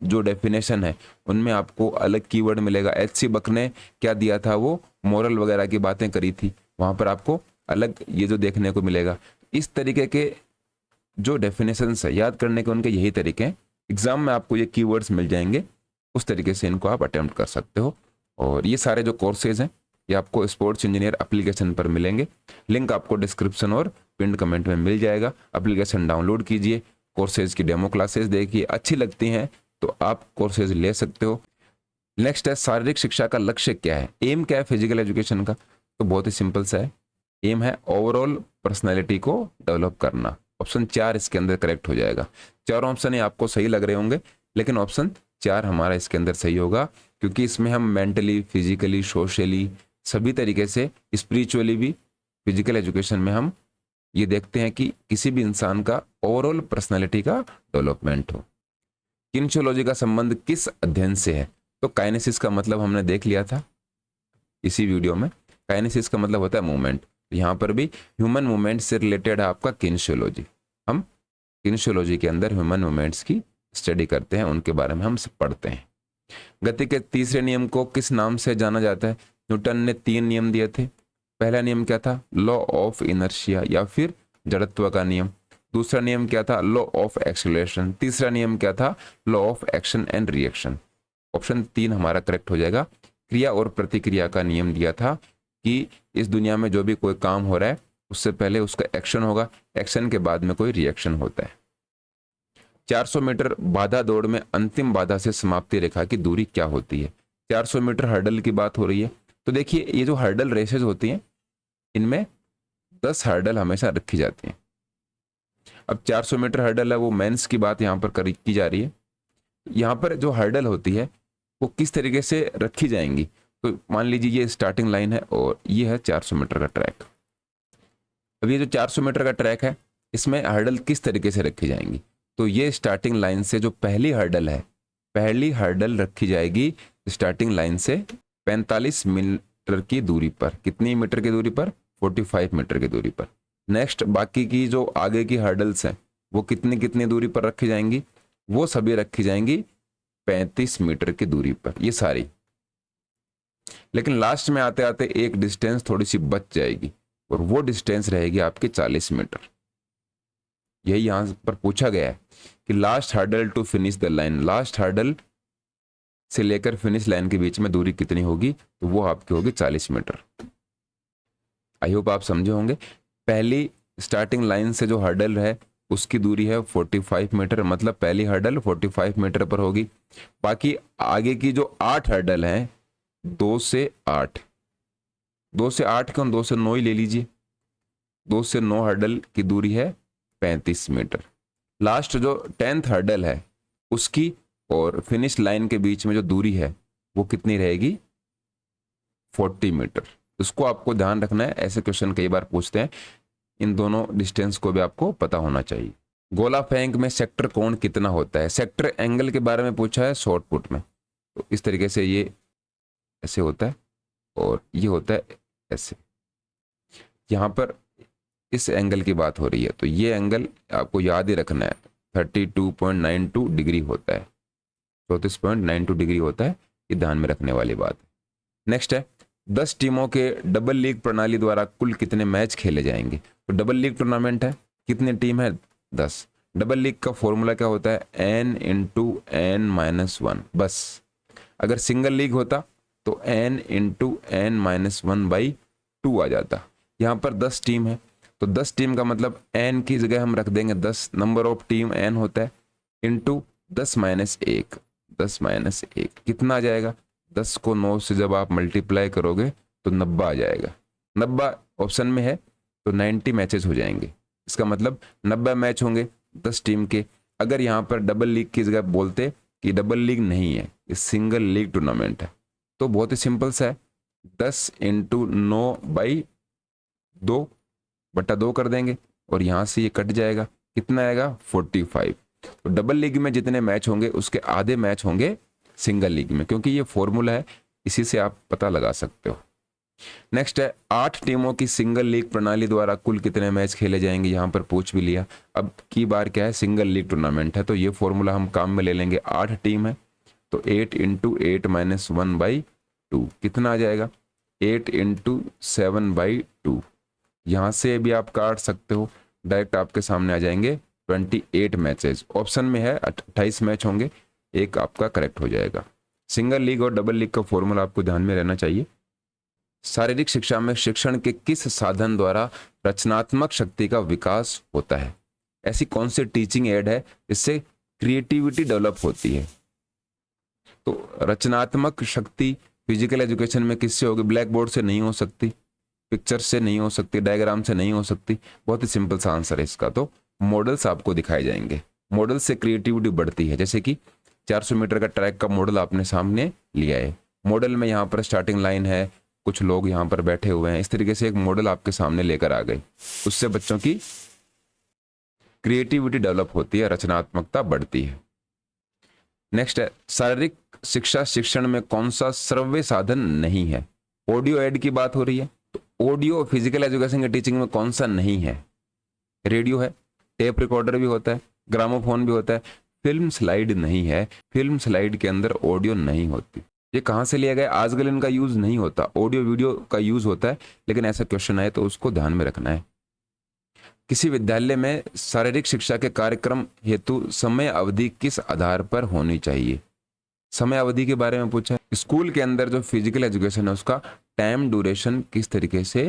जो डेफिनेशन है उनमें आपको अलग कीवर्ड मिलेगा। एच.सी. बक ने क्या दिया था, वो मोरल वगैरह की बातें करी थी, वहाँ पर आपको अलग ये जो देखने को मिलेगा। इस तरीके के जो डेफिनेशंस है याद करने के उनके यही तरीके हैं। एग्जाम में आपको ये कीवर्ड्स मिल जाएंगे, उस तरीके से इनको आप अटेम्प्ट कर सकते हो। और ये सारे जो कोर्सेज हैं ये आपको स्पोर्ट्स इंजीनियर एप्लीकेशन पर मिलेंगे। लिंक आपको डिस्क्रिप्शन और पिन कमेंट में मिल जाएगा। एप्लीकेशन डाउनलोड कीजिए, कोर्सेज की डेमो क्लासेस देखिए, अच्छी लगती हैं तो आप कोर्सेज ले सकते हो। नेक्स्ट है शारीरिक शिक्षा का लक्ष्य क्या है, एम क्या है फिजिकल एजुकेशन का? तो बहुत ही सिंपल सा है, एम है ओवरऑल पर्सनैलिटी को डेवलप करना। ऑप्शन 4 इसके अंदर करेक्ट हो जाएगा। 4 ऑप्शन ही आपको सही लग रहे होंगे लेकिन ऑप्शन 4 हमारा इसके अंदर सही होगा, क्योंकि इसमें हम मेंटली, फिजिकली, सोशली, सभी तरीके से, स्पिरिचुअली भी फिजिकल एजुकेशन में हम ये देखते हैं कि किसी भी इंसान का ओवरऑल पर्सनालिटी का डेवलपमेंट हो। किनेसियोलॉजी का संबंध किस अध्ययन से है? तो काइनेसिस का मतलब हमने देख लिया था इसी वीडियो में। काइनेसिस का मतलब होता है मूवमेंट। यहाँ पर भी ह्यूमन मूवमेंट से रिलेटेड है आपका किनेसियोलॉजी। हम किनेसियोलॉजी के अंदर ह्यूमन मूवमेंट्स की स्टडी करते हैं, उनके बारे में हम पढ़ते हैं। गति के तीसरे नियम को किस नाम से जाना जाता है? न्यूटन ने 3 नियम दिए थे। पहला नियम क्या था? लॉ ऑफ इनर्शिया या फिर जड़त्व का नियम। दूसरा नियम क्या था? Law of acceleration. तीसरा नियम क्या था? Law of action and reaction. Option 3 हमारा करेक्ट हो जाएगा। क्रिया और प्रतिक्रिया का नियम दिया था कि इस दुनिया में जो भी कोई काम हो रहा है उससे पहले उसका एक्शन होगा, एक्शन के बाद में कोई रिएक्शन होता है। 400 मीटर बाधा दौड़ में अंतिम बाधा से समाप्ति रेखा की दूरी क्या होती है? 400 मीटर हर्डल की बात हो रही है। तो देखिए ये जो हर्डल रेसेज होती हैं इनमें 10 हर्डल हमेशा रखी जाती हैं। अब 400 मीटर हर्डल है वो मेंस की बात यहाँ पर की जा रही है। यहाँ पर जो हर्डल होती है वो किस तरीके से रखी जाएंगी? तो मान लीजिए ये स्टार्टिंग लाइन है और ये है 400 मीटर का ट्रैक। अब ये जो 400 मीटर का ट्रैक है इसमें हर्डल किस तरीके से रखी जाएंगी? तो ये स्टार्टिंग लाइन से जो पहली हर्डल है, पहली हर्डल रखी जाएगी स्टार्टिंग लाइन से 45 मीटर की दूरी पर। कितनी मीटर की दूरी पर? 45 मीटर की दूरी पर। नेक्स्ट बाकी की जो आगे की हर्डल्स हैं वो कितनी कितनी दूरी पर रखी जाएंगी? वो सभी रखी जाएंगी 35 मीटर की दूरी पर, ये सारी। लेकिन लास्ट में आते आते एक डिस्टेंस थोड़ी सी बच जाएगी और वो डिस्टेंस रहेगी आपकी 40 मीटर। यही यहाँ पर पूछा गया है कि last hurdle to finish the line, last hurdle से लेकर फिनिश लाइन के बीच में दूरी कितनी होगी, तो वो आपकी होगी 40 मीटर। आई होप आप समझे होंगे। पहली स्टार्टिंग लाइन से जो हर्डल है उसकी दूरी है 45 मीटर, मतलब पहली हर्डल 45 मीटर पर होगी। बाकी आगे की जो 8 हर्डल हैं 2 से 8, 2 से 8 क्यों, 2 से 9 ही ले लीजिए। 2 से 9 हर्डल की दूरी है 35 मीटर। लास्ट जो 10th हर्डल है उसकी और फिनिश लाइन के बीच में जो दूरी है वो कितनी रहेगी, 40 मीटर। इसको आपको ध्यान रखना है, ऐसे क्वेश्चन कई बार पूछते हैं। इन दोनों डिस्टेंस को भी आपको पता होना चाहिए। गोला फेंक में सेक्टर कोण कितना होता है, सेक्टर एंगल के बारे में पूछा है शॉर्ट पुट में। तो इस तरीके से ये ऐसे होता है और ये होता है ऐसे। यहाँ पर इस एंगल की बात हो रही है, तो ये एंगल आपको याद ही रखना है, 32.92 डिग्री होता है, 34.92 डिग्री होता है। ये ध्यान में रखने वाली बात है। नेक्स्ट है 10 टीमों के डबल लीग प्रणाली द्वारा कुल कितने मैच खेले जाएंगे। तो डबल लीग टूर्नामेंट है, कितनी टीम है, 10। डबल लीग का फॉर्मूला क्या होता है, n into n minus one. बस अगर सिंगल लीग होता तो n into n minus one by 2 आ जाता। यहाँ पर 10 टीम है तो 10 टीम का मतलब n की जगह हम रख देंगे 10, नंबर ऑफ टीम n होता है, इंटू 10 माइनस 1, 10 माइनस 1 कितना आ जाएगा, 10 को 9 से जब आप मल्टीप्लाई करोगे तो 90 आ जाएगा। 90 ऑप्शन में है तो 90 मैचेस हो जाएंगे। इसका मतलब 90 मैच होंगे 10 टीम के। अगर यहाँ पर डबल लीग की जगह बोलते कि डबल लीग नहीं है, ये सिंगल लीग टूर्नामेंट है, तो बहुत ही सिंपल सा है, 10 इंटू 9 बाई 2/2 कर देंगे और यहाँ से ये कट जाएगा, कितना आएगा 45। तो डबल लीग में जितने मैच होंगे उसके आधे मैच होंगे सिंगल लीग में, क्योंकि ये फॉर्मूला है, इसी से आप पता लगा सकते हो। नेक्स्ट है 8 टीमों की सिंगल लीग प्रणाली द्वारा कुल कितने मैच खेले जाएंगे, यहाँ पर पूछ भी लिया। अब की बार क्या है, सिंगल लीग टूर्नामेंट है, तो ये फॉर्मूला हम काम में ले लेंगे। 8 टीम है तो 8 इंटू 8 माइनस 1/2 कितना आ जाएगा, 8 इंटू 7/2। यहाँ से भी आप काट सकते हो, डायरेक्ट आपके सामने आ जाएंगे 28 मैचेस। ऑप्शन में है 28 मैच होंगे, एक आपका करेक्ट हो जाएगा। सिंगल लीग और डबल लीग का फॉर्मूला आपको ध्यान में रहना चाहिए। शारीरिक शिक्षा में शिक्षण के किस साधन द्वारा रचनात्मक शक्ति का विकास होता है। ऐसी कौन सी टीचिंग एड है जिससे क्रिएटिविटी डेवलप होती है। तो रचनात्मक शक्ति फिजिकल एजुकेशन में किससे होगी, ब्लैक बोर्ड से नहीं हो सकती, पिक्चर से नहीं हो सकती, डायग्राम से नहीं हो सकती। बहुत ही सिंपल सा आंसर है इसका, तो मॉडल्स आपको दिखाए जाएंगे। मॉडल से क्रिएटिविटी बढ़ती है, जैसे कि 400 मीटर का ट्रैक का मॉडल आपने सामने लिया है। मॉडल में यहाँ पर स्टार्टिंग लाइन है, कुछ लोग यहाँ पर बैठे हुए हैं, इस तरीके से एक मॉडल आपके सामने लेकर आ गए। उससे बच्चों की क्रिएटिविटी डेवलप होती है, रचनात्मकता बढ़ती है। नेक्स्ट है शारीरिक शिक्षा शिक्षण में कौन सा श्रव्य साधन नहीं है। ऑडियो एड की बात हो रही है, तो ऑडियो फिजिकल एजुकेशन की टीचिंग में कौन सा नहीं है, रेडियो है, टेप रिकॉर्डर भी होता है, ग्रामोफोन भी होता है, फिल्म स्लाइड नहीं है, फिल्म स्लाइड के अंदर ऑडियो नहीं होती। ये कहाँ से लिया गया, आजकल इनका यूज नहीं होता, ऑडियो वीडियो का यूज होता है, लेकिन ऐसा क्वेश्चन आए तो उसको ध्यान में रखना है। किसी विद्यालय में शारीरिक शिक्षा के कार्यक्रम हेतु समय अवधि किस आधार पर होनी चाहिए। समय अवधि के बारे में पूछा है। स्कूल के अंदर जो फिजिकल एजुकेशन है उसका टाइम ड्यूरेशन किस तरीके से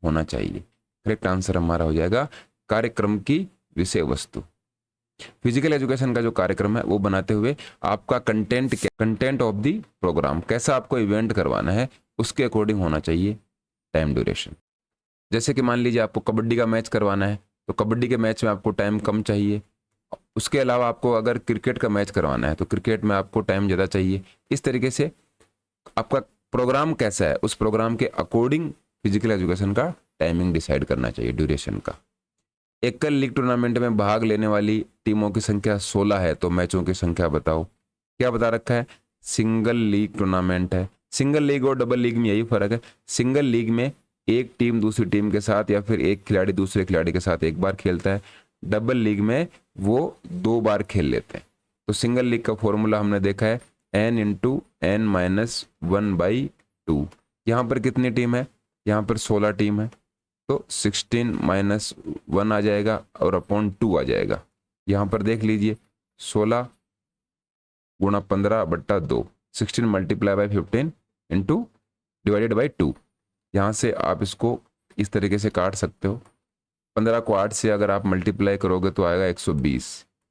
होना चाहिए। करेक्ट आंसर हमारा हो जाएगा कार्यक्रम की विषय वस्तु। फिजिकल एजुकेशन का जो कार्यक्रम है वो बनाते हुए आपका कंटेंट ऑफ द प्रोग्राम, कैसा आपको इवेंट करवाना है उसके अकॉर्डिंग होना चाहिए टाइम ड्यूरेशन। जैसे कि मान लीजिए आपको कबड्डी का मैच करवाना है तो कबड्डी के मैच में आपको टाइम कम चाहिए। उसके अलावा आपको अगर क्रिकेट का मैच करवाना है तो क्रिकेट में आपको टाइम ज़्यादा चाहिए। इस तरीके से आपका प्रोग्राम कैसा है उस प्रोग्राम के अकॉर्डिंग फिजिकल एजुकेशन का टाइमिंग डिसाइड करना चाहिए, ड्यूरेशन का। एकल लीग टूर्नामेंट में भाग लेने वाली टीमों की संख्या 16 है, तो मैचों की संख्या बताओ। क्या बता रखा है, सिंगल लीग टूर्नामेंट है। सिंगल लीग और डबल लीग में यही फर्क है, सिंगल लीग में एक टीम दूसरी टीम के साथ या फिर एक खिलाड़ी दूसरे खिलाड़ी के साथ एक बार खेलता है, डबल लीग में वो 2 बार खेल लेते हैं। तो सिंगल लीग का फॉर्मूला हमने देखा है n इंटू एन माइनस 1/2। यहाँ पर कितनी टीम है, यहाँ पर 16 टीम है, तो 16 - 1 आ जाएगा और अपॉन 2 आ जाएगा। यहाँ पर देख लीजिए 16 गुणा 15/2, 16 multiply by 15 into divided by 2। यहाँ से आप इसको इस तरीके से काट सकते हो। 15 को 8 से अगर आप मल्टीप्लाई करोगे तो आएगा 120।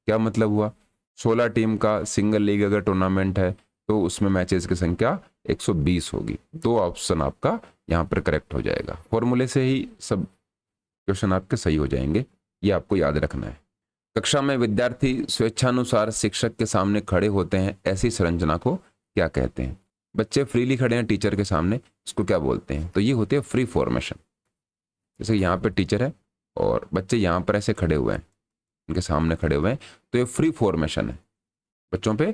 क्या मतलब हुआ, 16 टीम का सिंगल लीग अगर टूर्नामेंट है तो उसमें मैचेस की संख्या 120 होगी। दो ऑप्शन आपका यहाँ पर करेक्ट हो जाएगा। फॉर्मूले से ही सब क्वेश्चन आपके सही हो जाएंगे, ये आपको याद रखना है। कक्षा में विद्यार्थी स्वेच्छानुसार शिक्षक के सामने खड़े होते हैं, ऐसी संरचना को क्या कहते हैं? बच्चे फ्रीली खड़े हैं टीचर के सामने, इसको क्या बोलते हैं? तो ये होती है फ्री फॉर्मेशन। जैसे यहाँ पे टीचर है और बच्चे यहाँ पर ऐसे खड़े हुए हैं, उनके सामने खड़े हुए हैं, तो ये फ्री फॉर्मेशन है। बच्चों पे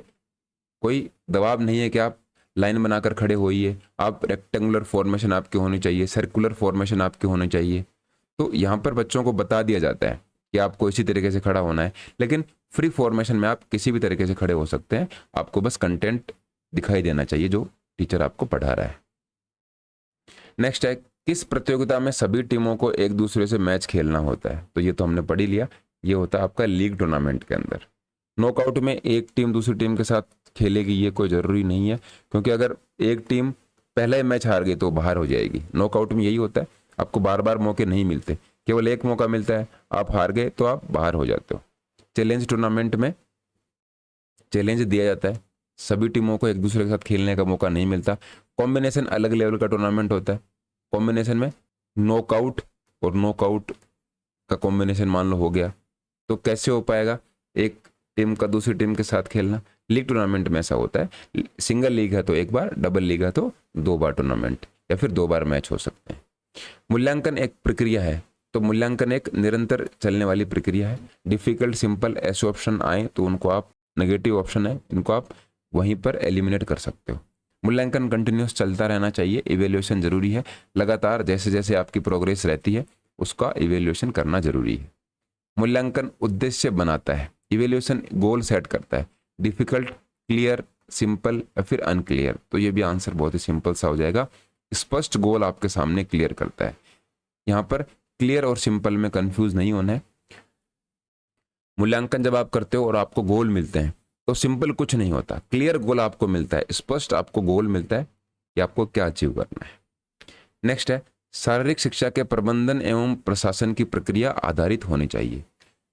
कोई दबाव नहीं है कि आप लाइन बनाकर खड़े होइए, आप रेक्टेंगुलर फॉर्मेशन आपकी होनी चाहिए, सर्कुलर फॉर्मेशन आपकी होनी चाहिए। तो यहाँ पर बच्चों को बता दिया जाता है कि आपको इसी तरीके से खड़ा होना है, लेकिन फ्री फॉर्मेशन में आप किसी भी तरीके से खड़े हो सकते हैं, आपको बस कंटेंट दिखाई देना चाहिए जो टीचर आपको पढ़ा रहा है। नेक्स्ट है, किस प्रतियोगिता में सभी टीमों को एक दूसरे से मैच खेलना होता है? तो ये तो हमने पढ़ ही लिया, ये होता है आपका लीग टूर्नामेंट के अंदर। नॉकआउट में एक टीम दूसरी टीम के साथ खेलेगी, ये कोई ज़रूरी नहीं है, क्योंकि अगर एक टीम पहला ही मैच हार गई तो बाहर हो जाएगी। नॉकआउट में यही होता है, आपको बार बार मौके नहीं मिलते, केवल एक मौका मिलता है, आप हार गए तो आप बाहर हो जाते हो। चैलेंज टूर्नामेंट में चैलेंज दिया जाता है, सभी टीमों को एक दूसरे के साथ खेलने का मौका नहीं मिलता। कॉम्बिनेशन अलग लेवल का टूर्नामेंट होता है, कॉम्बिनेशन में नॉकआउट और नॉकआउट का कॉम्बिनेशन मान लो हो गया, तो कैसे हो पाएगा एक टीम का दूसरी टीम के साथ खेलना? लीग टूर्नामेंट में ऐसा होता है, सिंगल लीग है तो एक बार, डबल लीग है तो 2 बार टूर्नामेंट या फिर 2 बार मैच हो सकते हैं। मूल्यांकन एक प्रक्रिया है, तो मूल्यांकन एक निरंतर चलने वाली प्रक्रिया है। डिफिकल्ट, सिंपल ऐसे ऑप्शन आए तो उनको आप, नेगेटिव ऑप्शन है इनको आप वहीं पर एलिमिनेट कर सकते हो। मूल्यांकन कंटिन्यूस चलता रहना चाहिए, इवेल्युएशन जरूरी है, लगातार जैसे जैसे आपकी प्रोग्रेस रहती है उसका इवेल्युएशन करना जरूरी है। मूल्यांकन उद्देश्य बनाता है, इवेल्युएशन गोल सेट करता है। डिफिकल्ट, क्लियर, सिंपल या फिर अनक्लियर, तो ये भी आंसर बहुत ही सिंपल सा हो जाएगा। स्पष्ट गोल आपके सामने क्लियर करता है। यहाँ पर क्लियर और सिंपल में कंफ्यूज नहीं होना है। मूल्यांकन जब आप करते हो और आपको गोल मिलते हैं तो सिंपल कुछ नहीं होता, क्लियर गोल आपको मिलता है, स्पष्ट आपको गोल मिलता है कि आपको क्या अचीव करना है। नेक्स्ट है, शारीरिक शिक्षा के प्रबंधन एवं प्रशासन की प्रक्रिया आधारित होनी चाहिए।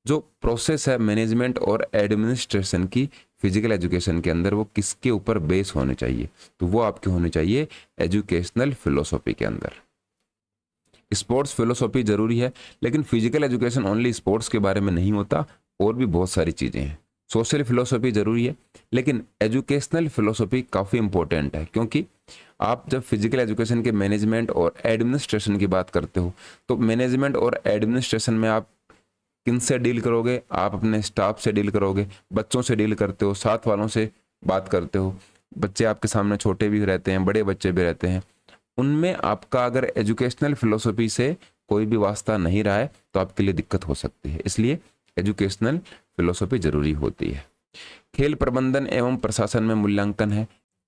जो प्रोसेस है मैनेजमेंट और एडमिनिस्ट्रेशन की फिजिकल एजुकेशन के अंदर, वो किसके ऊपर बेस होने चाहिए? तो वो आपकी होनी चाहिए एजुकेशनल फिलोसॉफी के अंदर। स्पोर्ट्स फिलोसॉफी जरूरी है, लेकिन फिजिकल एजुकेशन ओनली स्पोर्ट्स के बारे में नहीं होता, और भी बहुत सारी चीजें हैं। सोशल फिलोसॉफी जरूरी है, लेकिन एजुकेशनल फिलोसॉफी काफी इंपॉर्टेंट है, क्योंकि आप जब फिजिकल एजुकेशन के मैनेजमेंट और एडमिनिस्ट्रेशन की बात करते हो तो मैनेजमेंट और एडमिनिस्ट्रेशन में आप किन से डील करोगे? आप अपने स्टाफ से डील करोगे, बच्चों से डील करते हो, साथ वालों से बात करते हो। बच्चे आपके सामने छोटे भी रहते हैं, बड़े बच्चे भी रहते हैं, उनमें आपका अगर एजुकेशनल फिलोसॉफी से कोई भी वास्ता नहीं रहा है तो आपके लिए दिक्कत हो सकती है। इसलिए एजुकेशनल फिलोसॉफी जरूरी होती है। खेल प्रबंधन एवं प्रशासन में मूल्यांकन है।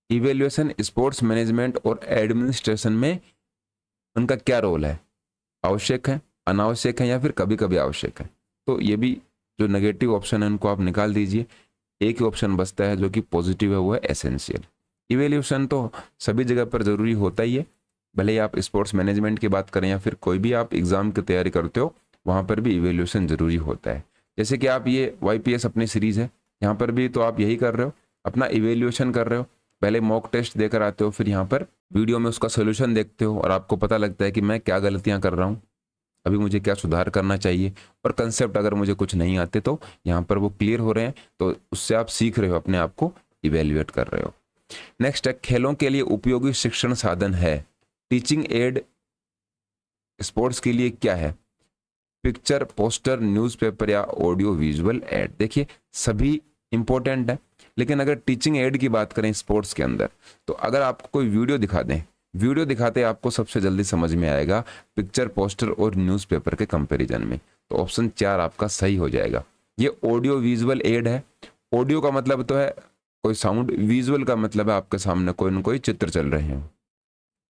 इवेल्युएशन स्पोर्ट्स मैनेजमेंट और एडमिनिस्ट्रेशन में उनका क्या रोल है? आवश्यक है, अनावश्यक है या फिर कभी कभी आवश्यक है? तो ये भी जो नेगेटिव ऑप्शन है उनको आप निकाल दीजिए। एक ही ऑप्शन बचता है जो कि पॉजिटिव है, वो है एसेंशियल। इवेल्यूशन तो सभी जगह पर जरूरी होता ही है, भले ही आप स्पोर्ट्स मैनेजमेंट की बात करें या फिर कोई भी आप एग्जाम की तैयारी करते हो, वहाँ पर भी इवेल्यूशन जरूरी होता है। जैसे कि आप ये YPS अपनी सीरीज है, यहाँ पर भी तो आप यही कर रहे हो, अपना इवेल्यूशन कर रहे हो। पहले मॉक टेस्ट देकर आते हो, फिर यहाँ पर वीडियो में उसका सोल्यूशन देखते हो और आपको पता लगता है कि मैं क्या गलतियाँ कर रहा हूँ, अभी मुझे क्या सुधार करना चाहिए, और कंसेप्ट अगर मुझे कुछ नहीं आते तो यहाँ पर वो क्लियर हो रहे हैं, तो उससे आप सीख रहे हो, अपने आप को इवेल्युएट कर रहे हो। नेक्स्ट है, खेलों के लिए उपयोगी शिक्षण साधन है। टीचिंग एड स्पोर्ट्स के लिए क्या है? पिक्चर, पोस्टर, न्यूज़पेपर या ऑडियो विजुअल एड। देखिए सभी इंपॉर्टेंट है, लेकिन अगर टीचिंग एड की बात करें स्पोर्ट्स के अंदर, तो अगर आपको कोई वीडियो दिखा दें, वीडियो दिखाते आपको सबसे जल्दी समझ में आएगा पिक्चर, पोस्टर और न्यूज़पेपर के कंपैरिजन में, तो ऑप्शन 4 आपका सही हो जाएगा। ये ऑडियो विजुअल एड है। ऑडियो का मतलब तो है कोई साउंड, विजुअल का मतलब है आपके सामने कोई न कोई चित्र चल रहे हैं,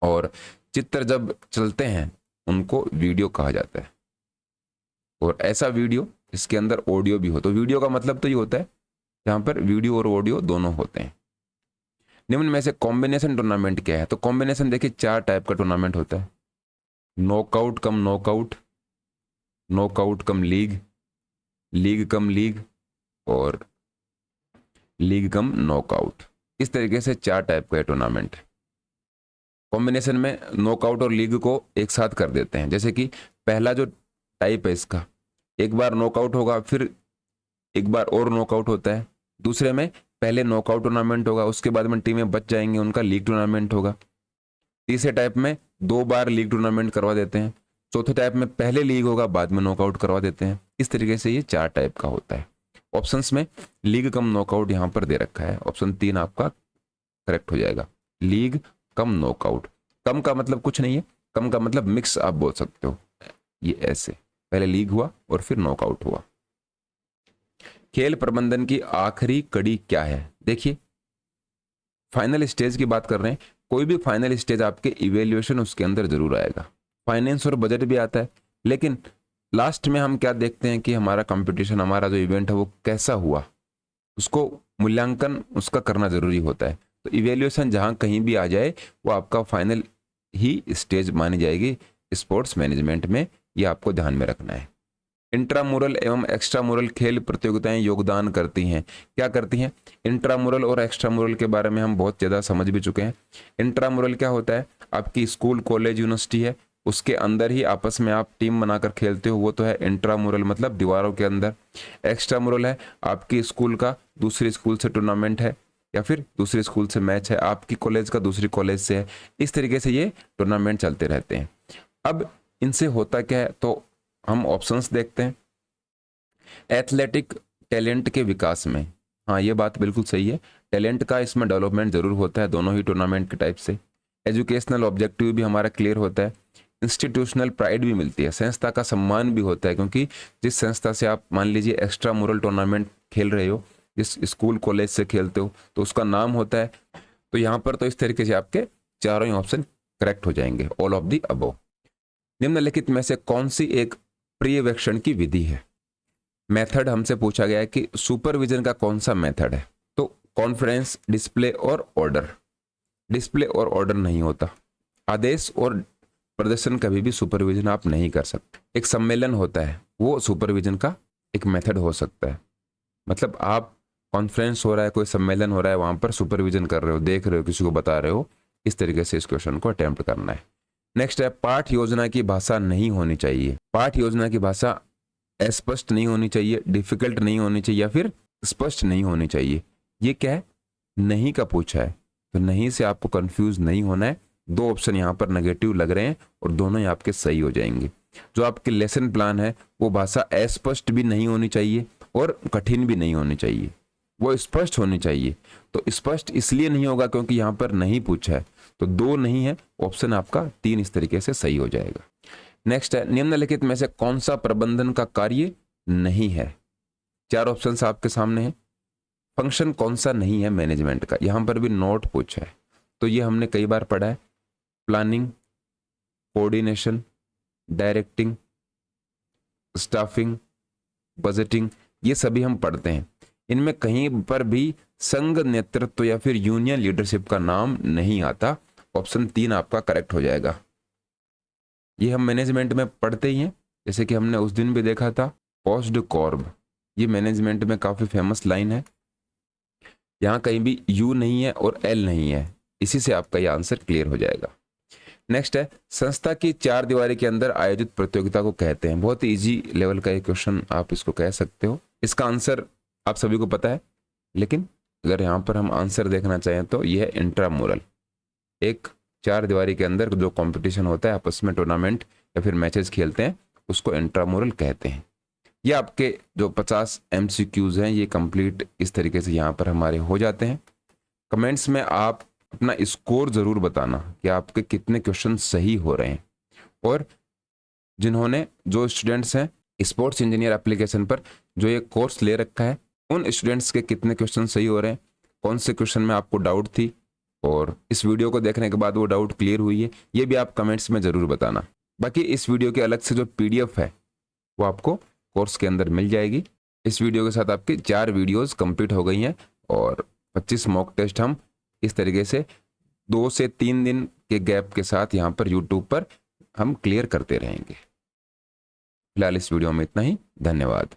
और चित्र जब चलते हैं उनको वीडियो कहा जाता है। और ऐसा वीडियो इसके अंदर ऑडियो भी हो, तो वीडियो का मतलब तो ये होता है जहाँ पर वीडियो और ऑडियो दोनों होते हैं। निम्न में से कॉम्बिनेशन टूर्नामेंट क्या है? तो कॉम्बिनेशन देखिए 4 टाइप का टूर्नामेंट होता है। नॉकआउट कम नॉकआउट, नॉकआउट कम लीग, लीग कम लीग और लीग कम नॉकआउट। इस तरीके से 4 टाइप का टूर्नामेंट। कॉम्बिनेशन में नॉकआउट और लीग को एक साथ कर देते हैं। जैसे कि पहला जो टाइप है इसका, एक बार नॉकआउट होगा, फिर एक बार और नॉकआउट होता है। दूसरे में पहले नॉकआउट टूर्नामेंट होगा, उसके बाद में टीमें बच जाएंगी, उनका लीग टूर्नामेंट होगा। तीसरे टाइप में 2 बार लीग टूर्नामेंट करवा देते हैं। चौथे टाइप में पहले लीग होगा, बाद में नॉकआउट करवा देते हैं। इस तरीके से ये 4 टाइप का होता है। ऑप्शंस में लीग कम नॉकआउट यहाँ पर दे रखा है, ऑप्शन 3 आपका करेक्ट हो जाएगा। League cum knockout. कम का मतलब कुछ नहीं है, कम का मतलब मिक्स आप बोल सकते हो। ये ऐसे पहले लीग हुआ और फिर नॉकआउट हुआ। खेल प्रबंधन की आखिरी कड़ी क्या है? देखिए फाइनल स्टेज की बात कर रहे हैं। कोई भी फाइनल स्टेज आपके इवेल्युएशन उसके अंदर जरूर आएगा। फाइनेंस और बजट भी आता है, लेकिन लास्ट में हम क्या देखते हैं कि हमारा कंपटीशन, हमारा जो इवेंट है वो कैसा हुआ, उसको मूल्यांकन उसका करना जरूरी होता है। तो इवेल्युएशन जहां कहीं भी आ जाए वो आपका फाइनल ही स्टेज मानी जाएगी स्पोर्ट्स मैनेजमेंट में। ये आपको ध्यान में रखना है। इंट्रामुरल एवं एक्स्ट्रामुरल खेल प्रतियोगिताएं योगदान करती हैं। क्या करती हैं? इंट्रामुरल और एक्स्ट्रामुरल के बारे में हम बहुत ज़्यादा समझ भी चुके हैं। इंट्रामुरल क्या होता है? आपकी स्कूल, कॉलेज, यूनिवर्सिटी है, उसके अंदर ही आपस में आप टीम बनाकर खेलते हो, वो तो है इंट्रामुरल, मतलब दीवारों के अंदर। एक्स्ट्रामुरल है आपकी स्कूल का दूसरी स्कूल से टूर्नामेंट है, या फिर दूसरी स्कूल से मैच है, आपकी कॉलेज का दूसरी कॉलेज से है। इस तरीके से ये टूर्नामेंट चलते रहते हैं। अब इनसे होता क्या है, तो हम ऑप्शंस देखते हैं। एथलेटिक टैलेंट के विकास में, हाँ ये बात बिल्कुल सही है, टैलेंट का इसमें डेवलपमेंट जरूर होता है दोनों ही टूर्नामेंट के टाइप से। एजुकेशनल ऑब्जेक्टिव भी हमारा क्लियर होता है। इंस्टीट्यूशनल प्राइड भी मिलती है, संस्था का सम्मान भी होता है, क्योंकि जिस संस्था से आप मान लीजिए एक्स्ट्रा मुरल टूर्नामेंट खेल रहे हो, जिस स्कूल कॉलेज से खेलते हो, तो उसका नाम होता है। तो यहाँ पर तो इस तरीके से आपके चारों ही ऑप्शन करेक्ट हो जाएंगे, ऑल ऑफ दी अबव। निम्नलिखित में से कौन सी एक पर्यवेक्षण की विधि है? मेथड हमसे पूछा गया है कि सुपरविजन का कौन सा मेथड है। तो कॉन्फ्रेंस, डिस्प्ले और ऑर्डर। डिस्प्ले और ऑर्डर नहीं होता। आदेश और प्रदर्शन कभी भी सुपरविजन आप नहीं कर सकते। एक सम्मेलन होता है, वो सुपरविजन का एक मेथड हो सकता है। मतलब आप कॉन्फ्रेंस हो रहा है, कोई सम्मेलन हो रहा है, वहां पर सुपरविजन कर रहे हो, देख रहे हो, किसी को बता रहे हो। इस तरीके से इस क्वेश्चन को अटेम्प्ट करना है। नेक्स्ट है, पाठ योजना की भाषा नहीं होनी चाहिए। पाठ योजना की भाषा अस्पष्ट नहीं होनी चाहिए, डिफिकल्ट नहीं होनी चाहिए, या फिर स्पष्ट नहीं होनी चाहिए। ये क्या है? नहीं का पूछा है, तो नहीं से आपको कंफ्यूज नहीं होना है। 2 ऑप्शन यहाँ पर नेगेटिव लग रहे हैं और दोनों ही आपके सही हो जाएंगे। जो आपके लेसन प्लान है वो भाषा अस्पष्ट भी नहीं होनी चाहिए और कठिन भी नहीं होनी चाहिए, वो स्पष्ट होनी चाहिए। तो स्पष्ट इसलिए नहीं होगा क्योंकि यहाँ पर नहीं पूछा है, तो 2 नहीं है, ऑप्शन आपका 3 इस तरीके से सही हो जाएगा। नेक्स्ट है, निम्नलिखित में से कौन सा प्रबंधन का कार्य नहीं है? 4 ऑप्शंस आपके सामने हैं। फंक्शन कौन सा नहीं है मैनेजमेंट का? यहां पर भी नोट पूछा है, तो ये हमने कई बार पढ़ा है। Planning, coordination, directing, staffing, budgeting, ये सभी हम पढ़ते हैं। इनमें कहीं पर भी संघ नेतृत्व या फिर यूनियन लीडरशिप का नाम नहीं आता। ऑप्शन 3 आपका करेक्ट हो जाएगा। ये हम मैनेजमेंट में पढ़ते ही हैं, जैसे कि हमने उस दिन भी देखा था पोस्ट कॉर्ब, ये मैनेजमेंट में काफी फेमस लाइन है। यहाँ कहीं भी यू नहीं है और एल नहीं है, इसी से आपका ये आंसर क्लियर हो जाएगा। नेक्स्ट है, संस्था की 4 दीवारी के अंदर आयोजित प्रतियोगिता को कहते हैं। बहुत इजी लेवल का ये क्वेश्चन आप इसको कह सकते हो। इसका आंसर आप सभी को पता है, लेकिन अगर यहाँ पर हम आंसर देखना चाहें तो यह है इंट्रामुरल। एक 4 दीवारी के अंदर जो कंपटीशन होता है, आपस में टूर्नामेंट या फिर मैचेस खेलते हैं, उसको इंट्रामुरल कहते हैं। ये आपके जो 50 MCQs हैं ये कंप्लीट इस तरीके से यहाँ पर हमारे हो जाते हैं। कमेंट्स में आप अपना स्कोर जरूर बताना कि आपके कितने क्वेश्चन सही हो रहे हैं, और जिन्होंने, जो स्टूडेंट्स हैं स्पोर्ट्स इंजीनियर एप्लीकेशन पर जो ये कोर्स ले रखा है, उन स्टूडेंट्स के कितने क्वेश्चन सही हो रहे हैं, कौन से क्वेश्चन में आपको डाउट थी, और इस वीडियो को देखने के बाद वो डाउट क्लियर हुई है, ये भी आप कमेंट्स में जरूर बताना। बाकी इस वीडियो के अलग से जो PDF है वो आपको कोर्स के अंदर मिल जाएगी। इस वीडियो के साथ आपकी 4 वीडियोस कंप्लीट हो गई हैं और 25 मॉक टेस्ट हम इस तरीके से 2 से 3 दिन के गैप के साथ यहाँ पर यूट्यूब पर हम क्लियर करते रहेंगे। फिलहाल इस वीडियो में इतना ही। धन्यवाद।